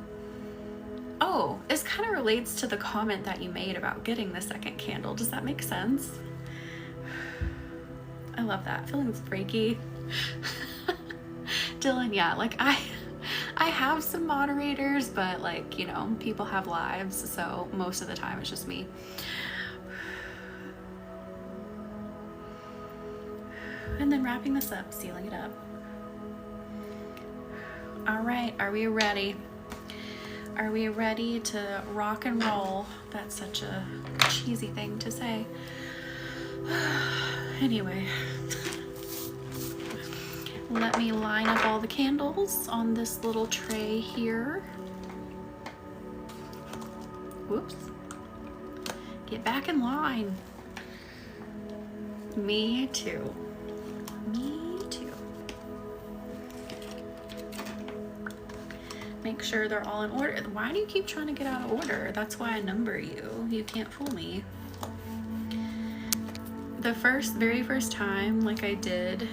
Oh, this kind of relates to the comment that you made about getting the second candle. Does that make sense? I love that. Feelings Reiki. Dylan, yeah, like I have some moderators, but like, you know, people have lives, so most of the time it's just me. And then wrapping this up, sealing it up. All right, are we ready? Are we ready to rock and roll? That's such a cheesy thing to say. Anyway, let me line up all the candles on this little tray here. Whoops. Get back in line. Me too. Me too. Make sure they're all in order. Why do you keep trying to get out of order? That's why I number you. You can't fool me. The very first time, like I did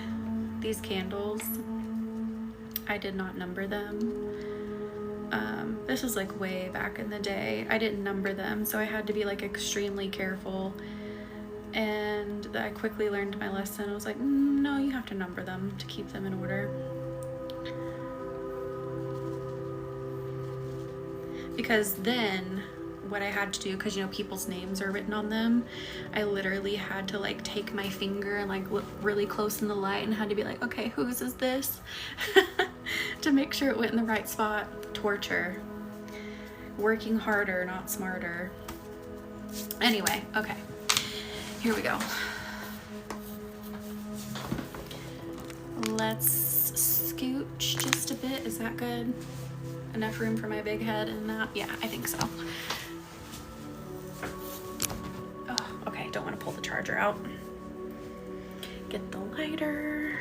these candles, I did not number them. This was like way back in the day. I didn't number them, so I had to be like extremely careful. And I quickly learned my lesson. I was like, no, you have to number them to keep them in order. Because then what I had to do, because you know people's names are written on them, I literally had to like take my finger and like look really close in the light and had to be like, okay, whose is this? To make sure it went in the right spot. Torture. Working harder, not smarter. Anyway, okay, here we go. Let's scooch just a bit. Is that good? Enough room for my big head and that? Yeah, I think so. Oh, okay, don't want to pull the charger out. Get the lighter.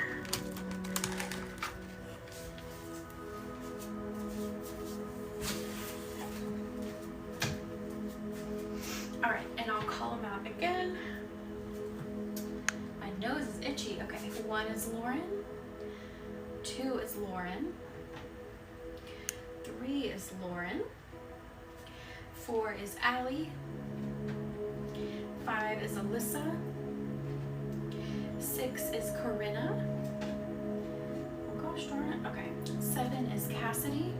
All right, and I'll call them out again. My nose is itchy. Okay, 1 is Lauren. 2 is Lauren. 3 is Lauren. 4 is Allie. 5 is Alyssa. 6 is Corinna. Oh gosh darn it. Okay. 7 is Cassidy.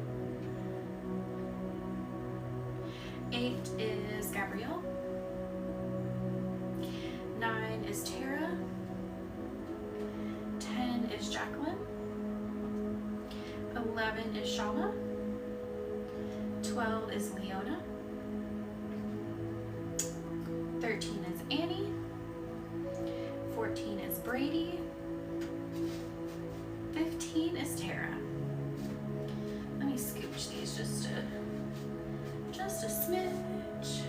8 is Gabrielle. 9 is Tara. 10 is Jacqueline. 11 is Shama. 12 is Leona. 13 is Annie. 14 is Brady. 15 is Tara. Let me scooch these just a smidge.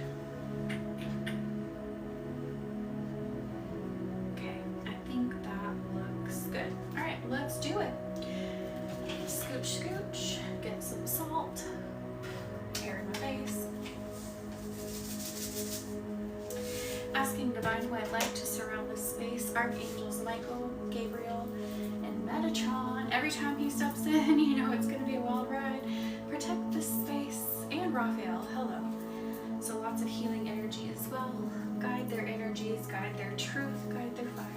Okay, I think that looks good. All right, let's do it. Scooch, scooch, get some salt. Hair in my face. Asking divine white light to surround this space. Archangels Michael, Gabriel, and Metatron. Every time he steps in, you know it's going to be a wild ride. Protect this space. And Raphael, hello. So lots of healing energy as well. Guide their energies, guide their truth, guide their fire.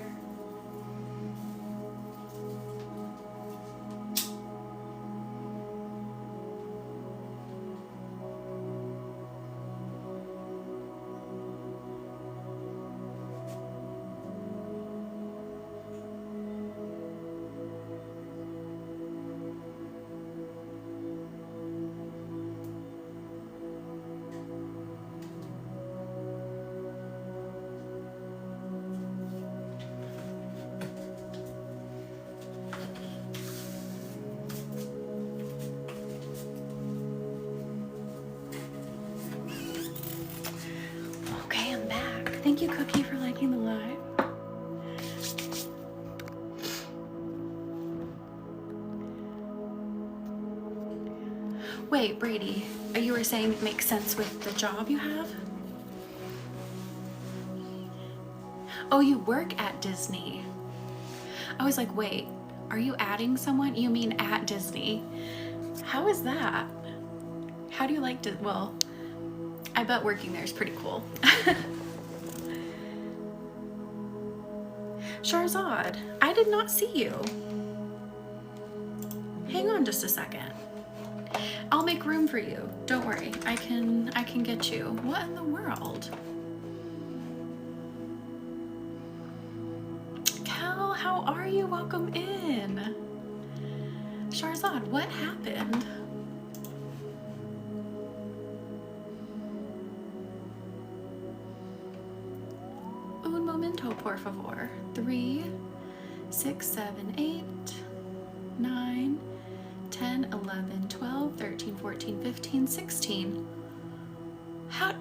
Thank you, Cookie, for liking the live. Wait, Brady, you were saying it makes sense with the job you have? Oh, you work at Disney. I was like, wait, are you adding someone? You mean at Disney? How is that? How do you like to, well, I bet working there is pretty cool. Sharzad, I did not see you. Hang on just a second. I'll make room for you. Don't worry. I can get you. What in the world? Cal, how are you? Welcome in. Sharzad, what happened? Un momento, por favor. 3, 6, 7, 8, 9, 10, 11, 12, 13, 14, 15, 16. How?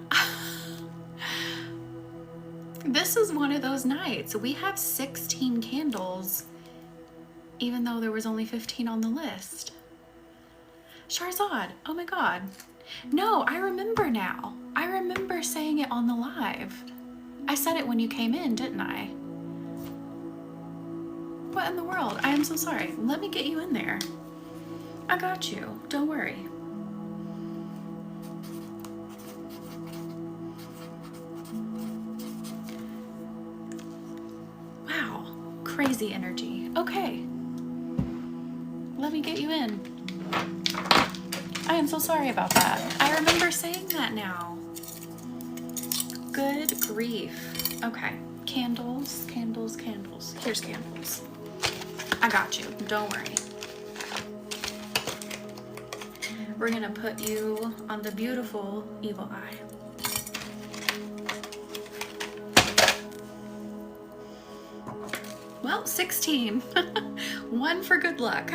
This is one of those nights. We have 16 candles, even though there was only 15 on the list. Sharzad, oh my God. No, I remember now. I remember saying it on the live. I said it when you came in, didn't I? What in the world? I am so sorry. Let me get you in there. I got you. Don't worry. Wow. Crazy energy. Okay. Let me get you in. I am so sorry about that. I remember saying that now. Good grief. Okay. Candles, candles, candles. Here's candles. I got you. Don't worry. We're gonna put you on the beautiful evil eye. Well, 16. One for good luck.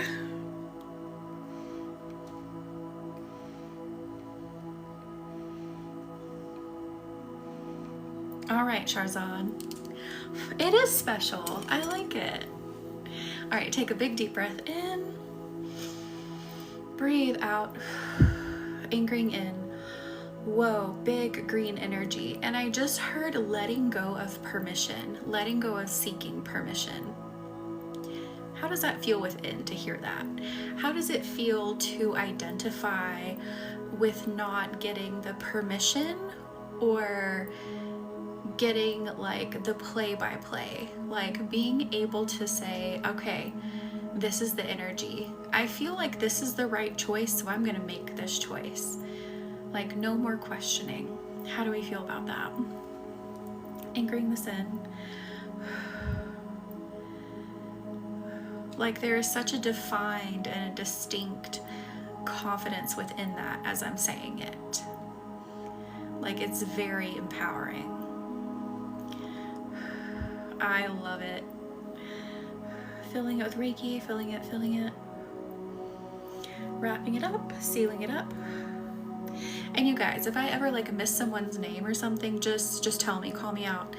All right, Sharzad. It is special. I like it. All right, take a big deep breath in. Breathe out. Anchoring in. Whoa, big green energy. And I just heard letting go of permission, letting go of seeking permission. How does that feel within to hear that? How does it feel to identify with not getting the permission or getting like the play-by-play, like being able to say, okay, this is the energy. I feel like this is the right choice, so I'm gonna make this choice. Like no more questioning. How do we feel about that? Anchoring this in. Like there is such a defined and a distinct confidence within that as I'm saying it. Like it's very empowering. I love it. Filling it with Reiki, filling it. Wrapping it up, sealing it up. And you guys, if I ever like miss someone's name or something, just tell me, call me out.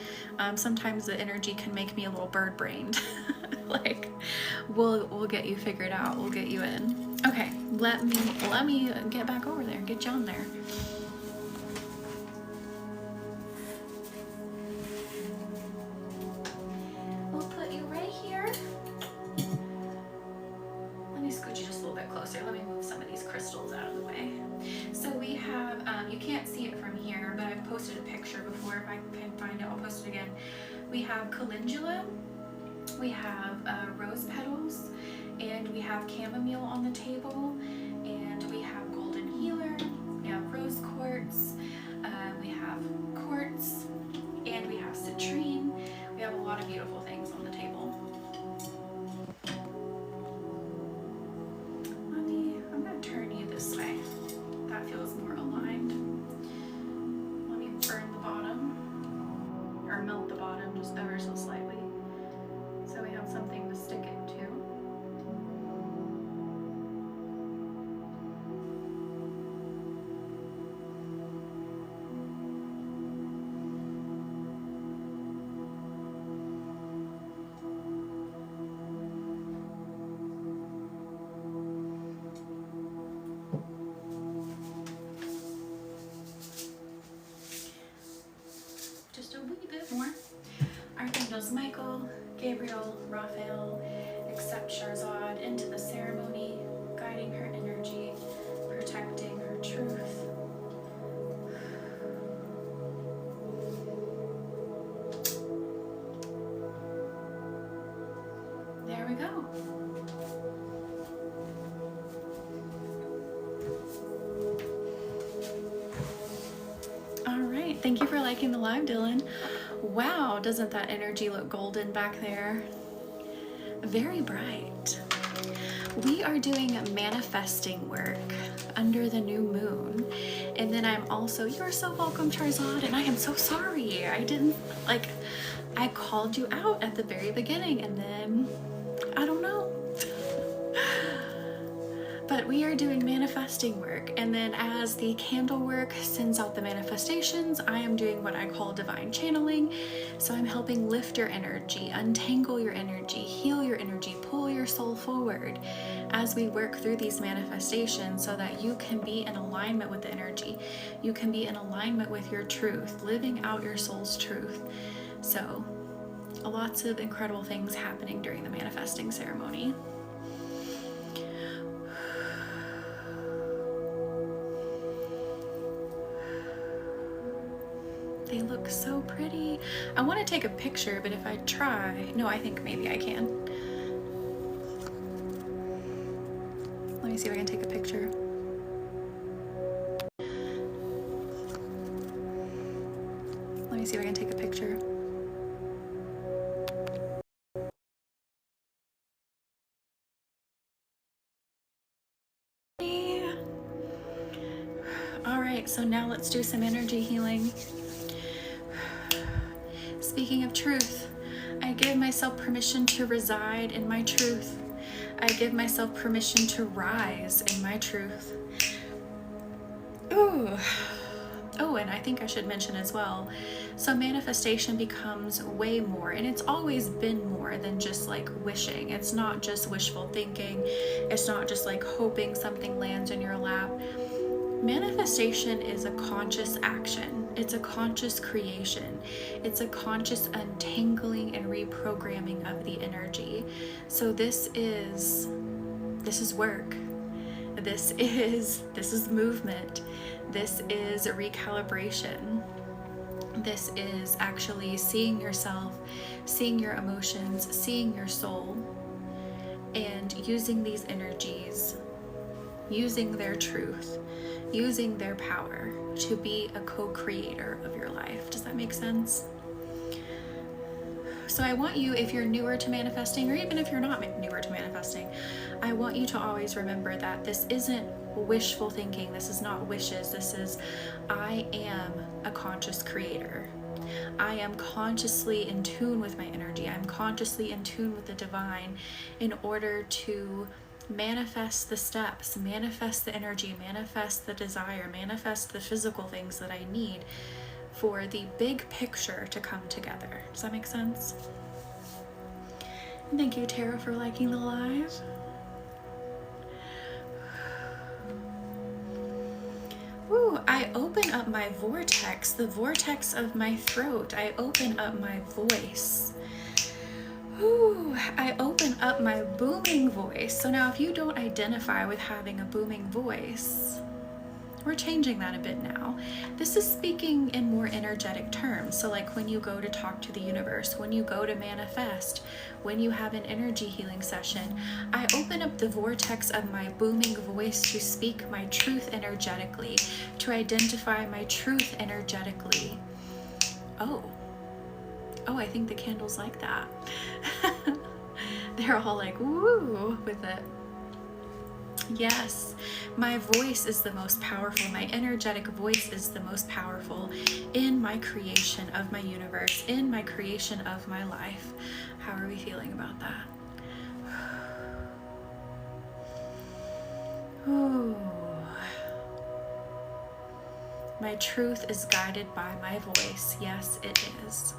Sometimes the energy can make me a little bird-brained. Like, we'll get you figured out. We'll get you in. Okay, let me get back over there, get you on there. little bit closer. Let me move some of these crystals out of the way. So we have, you can't see it from here, but I've posted a picture before. If I can find it, I'll post it again. We have calendula, we have rose petals, and we have chamomile on the table, and we have golden healer, we have rose quartz, we have quartz, and we have citrine. We have a lot of beautiful things on the table. I'm going to turn you this way. That feels more aligned. Let me burn the bottom, or melt the bottom just ever so slightly, so we have something to stick it to. Just a wee bit more. Archangels Michael, Gabriel, Raphael, accept Sharzad into the ceremony, guiding her energy, protecting her truth. There we go. All right, thank you for liking the live, Dylan. Wow, doesn't that energy look golden back there? Very bright. We are doing manifesting work under the new moon. And then I'm also, you're so welcome, Charzad, and I am so sorry. I didn't, like, I called you out at the very beginning, and then, I don't know. But we are doing manifesting work, and then as the candle work sends out the manifestations, I am doing what I call divine channeling. So I'm helping lift your energy, untangle your energy, heal your energy, pull your soul forward as we work through these manifestations so that you can be in alignment with the energy. You can be in alignment with your truth, living out your soul's truth. So lots of incredible things happening during the manifesting ceremony. They look so pretty. I want to take a picture, but if I try, no, I think maybe I can. Let me see if I can take a picture. Let me see if I can take a picture. All right, so now let's do some energy healing. Speaking of truth, I give myself permission to reside in my truth. I give myself permission to rise in my truth. Ooh. Oh, and I think I should mention as well, so manifestation becomes way more, and it's always been more than just like wishing. It's not just wishful thinking. It's not just like hoping something lands in your lap. Manifestation is a conscious action. It's a conscious creation. It's a conscious untangling and reprogramming of the energy. So this is work. This is movement. This is a recalibration. This is actually seeing yourself, seeing your emotions, seeing your soul, and using these energies, using their truth, using their power to be a co-creator of your life. Does that make sense? So I want you, if you're newer to manifesting, or even if you're not newer to manifesting, I want you to always remember that this isn't wishful thinking. This is not wishes. This is, I am a conscious creator. I am consciously in tune with my energy. I'm consciously in tune with the divine in order to manifest the steps, manifest the energy, manifest the desire, manifest the physical things that I need for the big picture to come together. Does that make sense? And thank you, Tara, for liking the live. Ooh, I open up my vortex, the vortex of my throat. I open up my voice. I open up my booming voice. So now if you don't identify with having a booming voice, we're changing that a bit now. This is speaking in more energetic terms. So like when you go to talk to the universe, when you go to manifest, when you have an energy healing session, I open up the vortex of my booming voice to speak my truth energetically, to identify my truth energetically. Oh, I think the candles like that. They're all like, woo, with it. Yes, my voice is the most powerful. My energetic voice is the most powerful in my creation of my universe, in my creation of my life. How are we feeling about that? Ooh. My truth is guided by my voice. Yes, it is.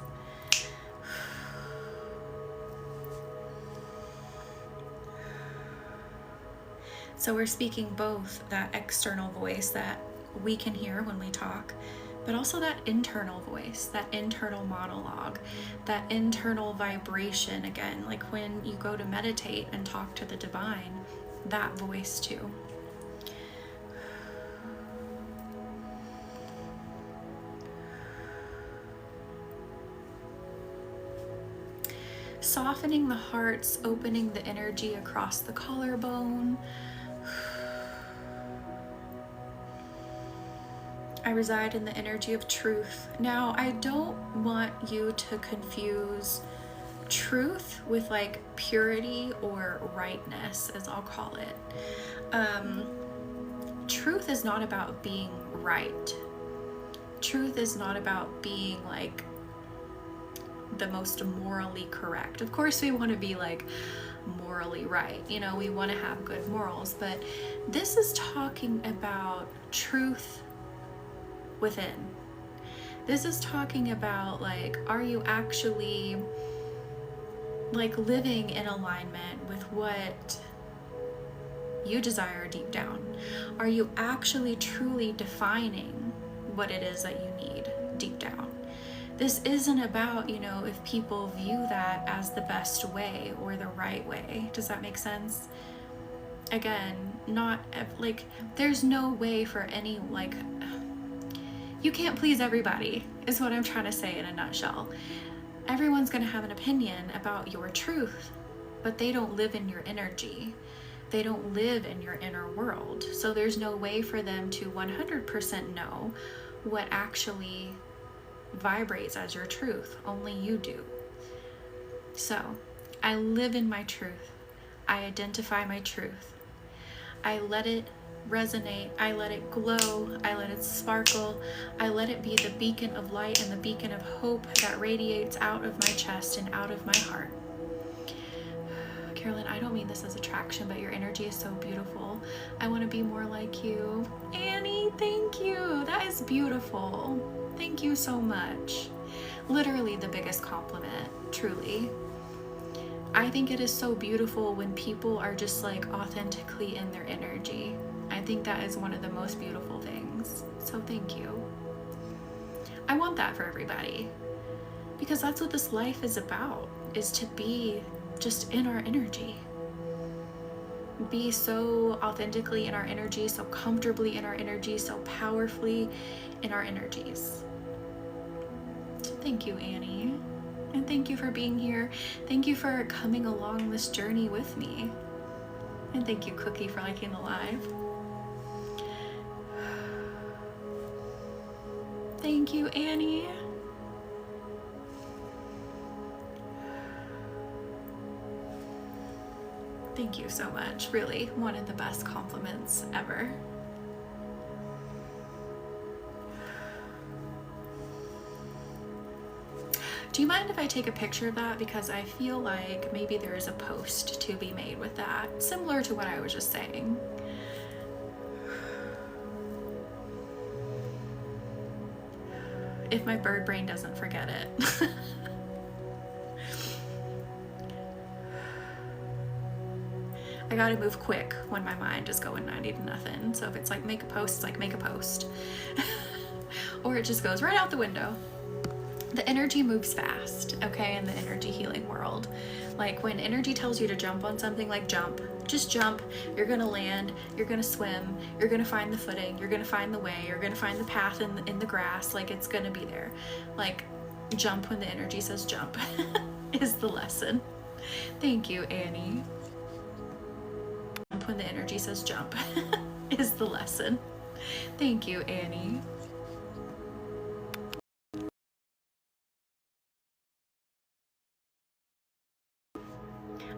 So we're speaking both that external voice that we can hear when we talk, but also that internal voice, that internal monologue, that internal vibration. Again, like when you go to meditate and talk to the divine, that voice too. Softening the hearts, opening the energy across the collarbone. I reside in the energy of truth. Now, I don't want you to confuse truth with like purity or rightness, as I'll call it. Truth is not about being right. Truth is not about being like the most morally correct. Of course, we want to be like morally right. You know, we want to have good morals, but this is talking about truth within. This is talking about like, are you actually like living in alignment with what you desire deep down? Are you actually truly defining what it is that you need deep down? This isn't about, you know, if people view that as the best way or the right way. Does that make sense? Again, not like, there's no way for any, like, you can't please everybody, is what I'm trying to say in a nutshell. Everyone's going to have an opinion about your truth, but they don't live in your energy. They don't live in your inner world. So there's no way for them to 100% know what actually vibrates as your truth. Only you do. So I live in my truth. I identify my truth. I let it resonate. I let it glow. I let it sparkle. I let it be the beacon of light and the beacon of hope that radiates out of my chest and out of my heart. Carolyn, I don't mean this as attraction, but your energy is so beautiful. I want to be more like you. Annie, thank you. That is beautiful. Thank you so much. Literally the biggest compliment, truly. I think it is so beautiful when people are just like authentically in their energy. I think that is one of the most beautiful things. So thank you. I want that for everybody, because that's what this life is about, is to be just in our energy. Be so authentically in our energy, so comfortably in our energy, so powerfully in our energies. Thank you, Annie. And thank you for being here. Thank you for coming along this journey with me. And thank you, Cookie, for liking the live. Thank you, Annie. Thank you so much. Really, one of the best compliments ever. Do you mind if I take a picture of that? Because I feel like maybe there is a post to be made with that, similar to what I was just saying. If my bird brain doesn't forget it. I gotta move quick when my mind is going 90 to nothing. So if it's like make a post, it's like make a post. Or it just goes right out the window. the energy moves fast, okay, in the energy healing world. Like when energy tells you to jump on something, like jump, just jump. You're gonna land, you're gonna swim, you're gonna find the footing, you're gonna find the way, you're gonna find the path in the grass, like it's gonna be there. Like jump when the energy says jump is the lesson. Thank you, Annie. Jump when the energy says jump is the lesson. Thank you, Annie.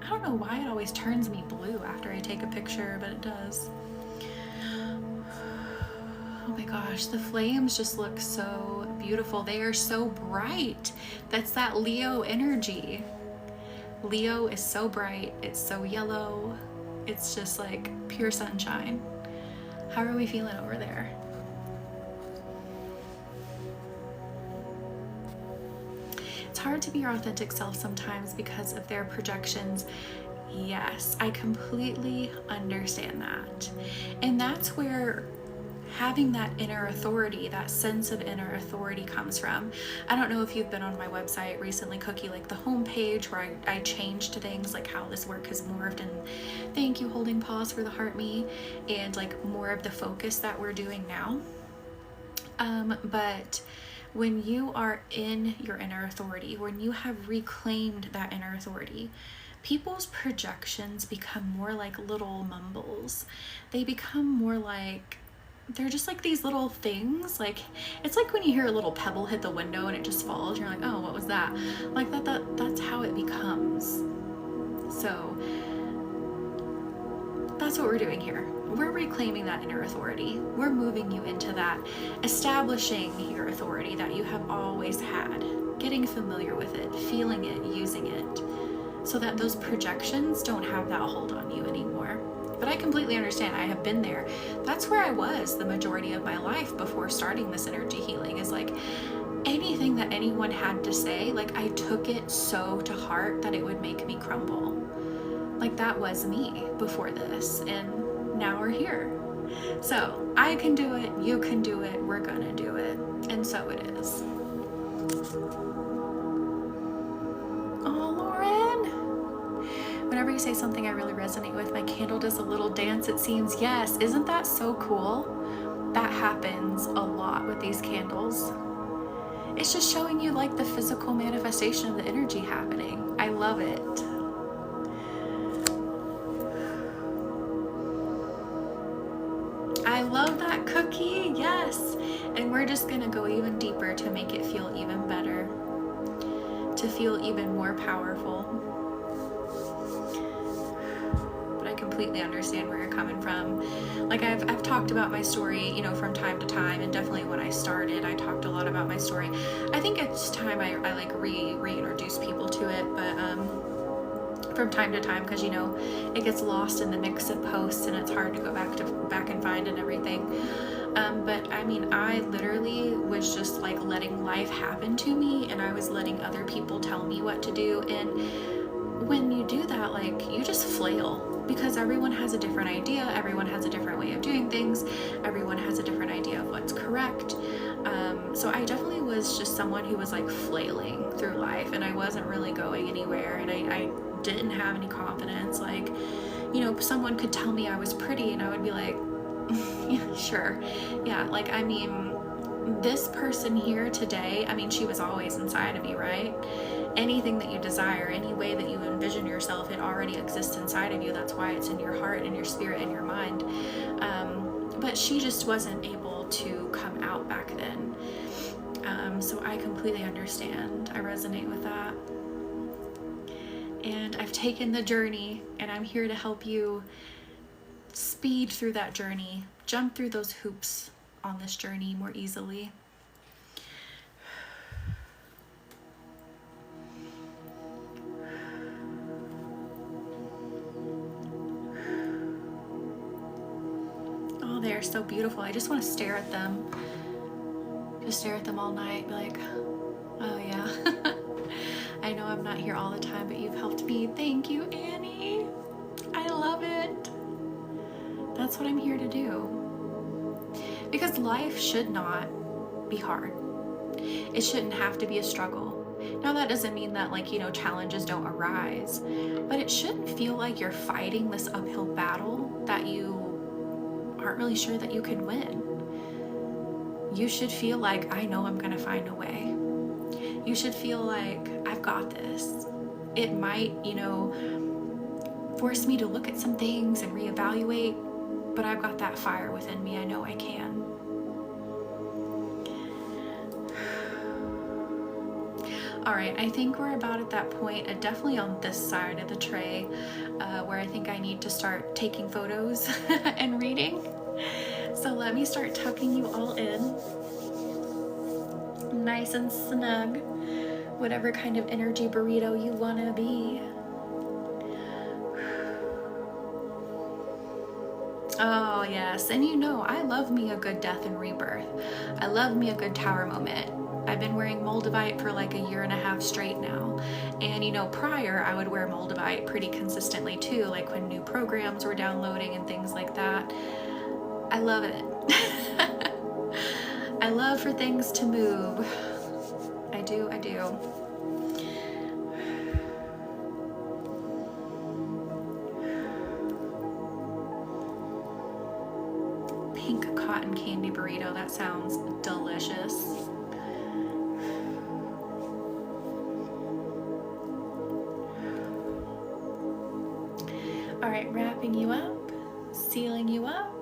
I don't know why it always turns me blue after I take a picture, but it does. Oh my gosh, the flames just look so beautiful. They are so bright. That's that Leo energy. Leo is so bright. It's so yellow. It's just like pure sunshine. How are we feeling over there? It's hard to be your authentic self sometimes because of their projections. Yes, I completely understand that. And that's where having that inner authority, that sense of inner authority comes from. I don't know if you've been on my website recently, Cookie, like the homepage where I changed things, like how this work has morphed, and thank you, holding pause for the heart me, and like more of the focus that we're doing now. But when you are in your inner authority, when you have reclaimed that inner authority, people's projections become more like little mumbles. They become more like, they're just like these little things. Like it's like when you hear a little pebble hit the window and it just falls, you're like, oh, what was that? Like that's how it becomes. So that's what we're doing here. We're reclaiming that inner authority. We're moving you into that, establishing your authority that you have always had, getting familiar with it, feeling it, using it, so that those projections don't have that hold on you anymore. But I completely understand. I have been there. That's where I was the majority of my life before starting this energy healing, is like anything that anyone had to say, like I took it so to heart that it would make me crumble. Like that was me before this, and now we're here. So I can do it, you can do it, we're gonna do it. And so it is. Oh, Lauren. Whenever you say something I really resonate with, my candle does a little dance, it seems. Yes, isn't that so cool? That happens a lot with these candles. It's just showing you like the physical manifestation of the energy happening. I love it. I love that, Cookie. Yes. And we're just going to go even deeper to make it feel even better, to feel even more powerful. But I completely understand where you're coming from. Like I've talked about my story, you know, from time to time, and definitely when I started, I talked a lot about my story. I think it's time I like reintroduce people to it, but from time to time, because you know it gets lost in the mix of posts and it's hard to go back and find and everything. But I mean, I literally was just like letting life happen to me, and I was letting other people tell me what to do. And when you do that, like you just flail, because everyone has a different idea, everyone has a different way of doing things, everyone has a different idea of what's correct. So I definitely was just someone who was like flailing through life, and I wasn't really going anywhere, and I didn't have any confidence. Like, you know, someone could tell me I was pretty and I would be like, yeah, sure. Yeah, like, I mean, this person here today, I mean, she was always inside of me, right? Anything that you desire, any way that you envision yourself, it already exists inside of you. That's why it's in your heart and your spirit and your mind. But she just wasn't able to come out back then. So I completely understand. I resonate with that. And I've taken the journey, and I'm here to help you speed through that journey, jump through those hoops on this journey more easily. Oh, they're so beautiful. I just want to stare at them. Just stare at them all night, be like, oh yeah. I know I'm not here all the time, but you've helped me. Thank you, Annie. I love it. That's what I'm here to do. Because life should not be hard. It shouldn't have to be a struggle. Now that doesn't mean that, like, you know, challenges don't arise, but it shouldn't feel like you're fighting this uphill battle that you aren't really sure that you can win. You should feel like, I know I'm gonna find a way. You should feel like, I've got this. It might, you know, force me to look at some things and reevaluate, but I've got that fire within me. I know I can. All right, I think we're about at that point, definitely on this side of the tray, where I think I need to start taking photos and reading. So let me start tucking you all in, nice and snug, whatever kind of energy burrito you wanna be. Oh yes, and you know, I love me a good death and rebirth. I love me a good tower moment. I've been wearing Moldavite for like a year and a half straight now. And you know, prior I would wear Moldavite pretty consistently too, like when new programs were downloading and things like that. I love it. I love for things to move. I do, I do. Pink cotton candy burrito, that sounds delicious. All right, wrapping you up, sealing you up,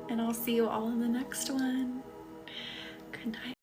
and I'll see you all in the next one. Good night.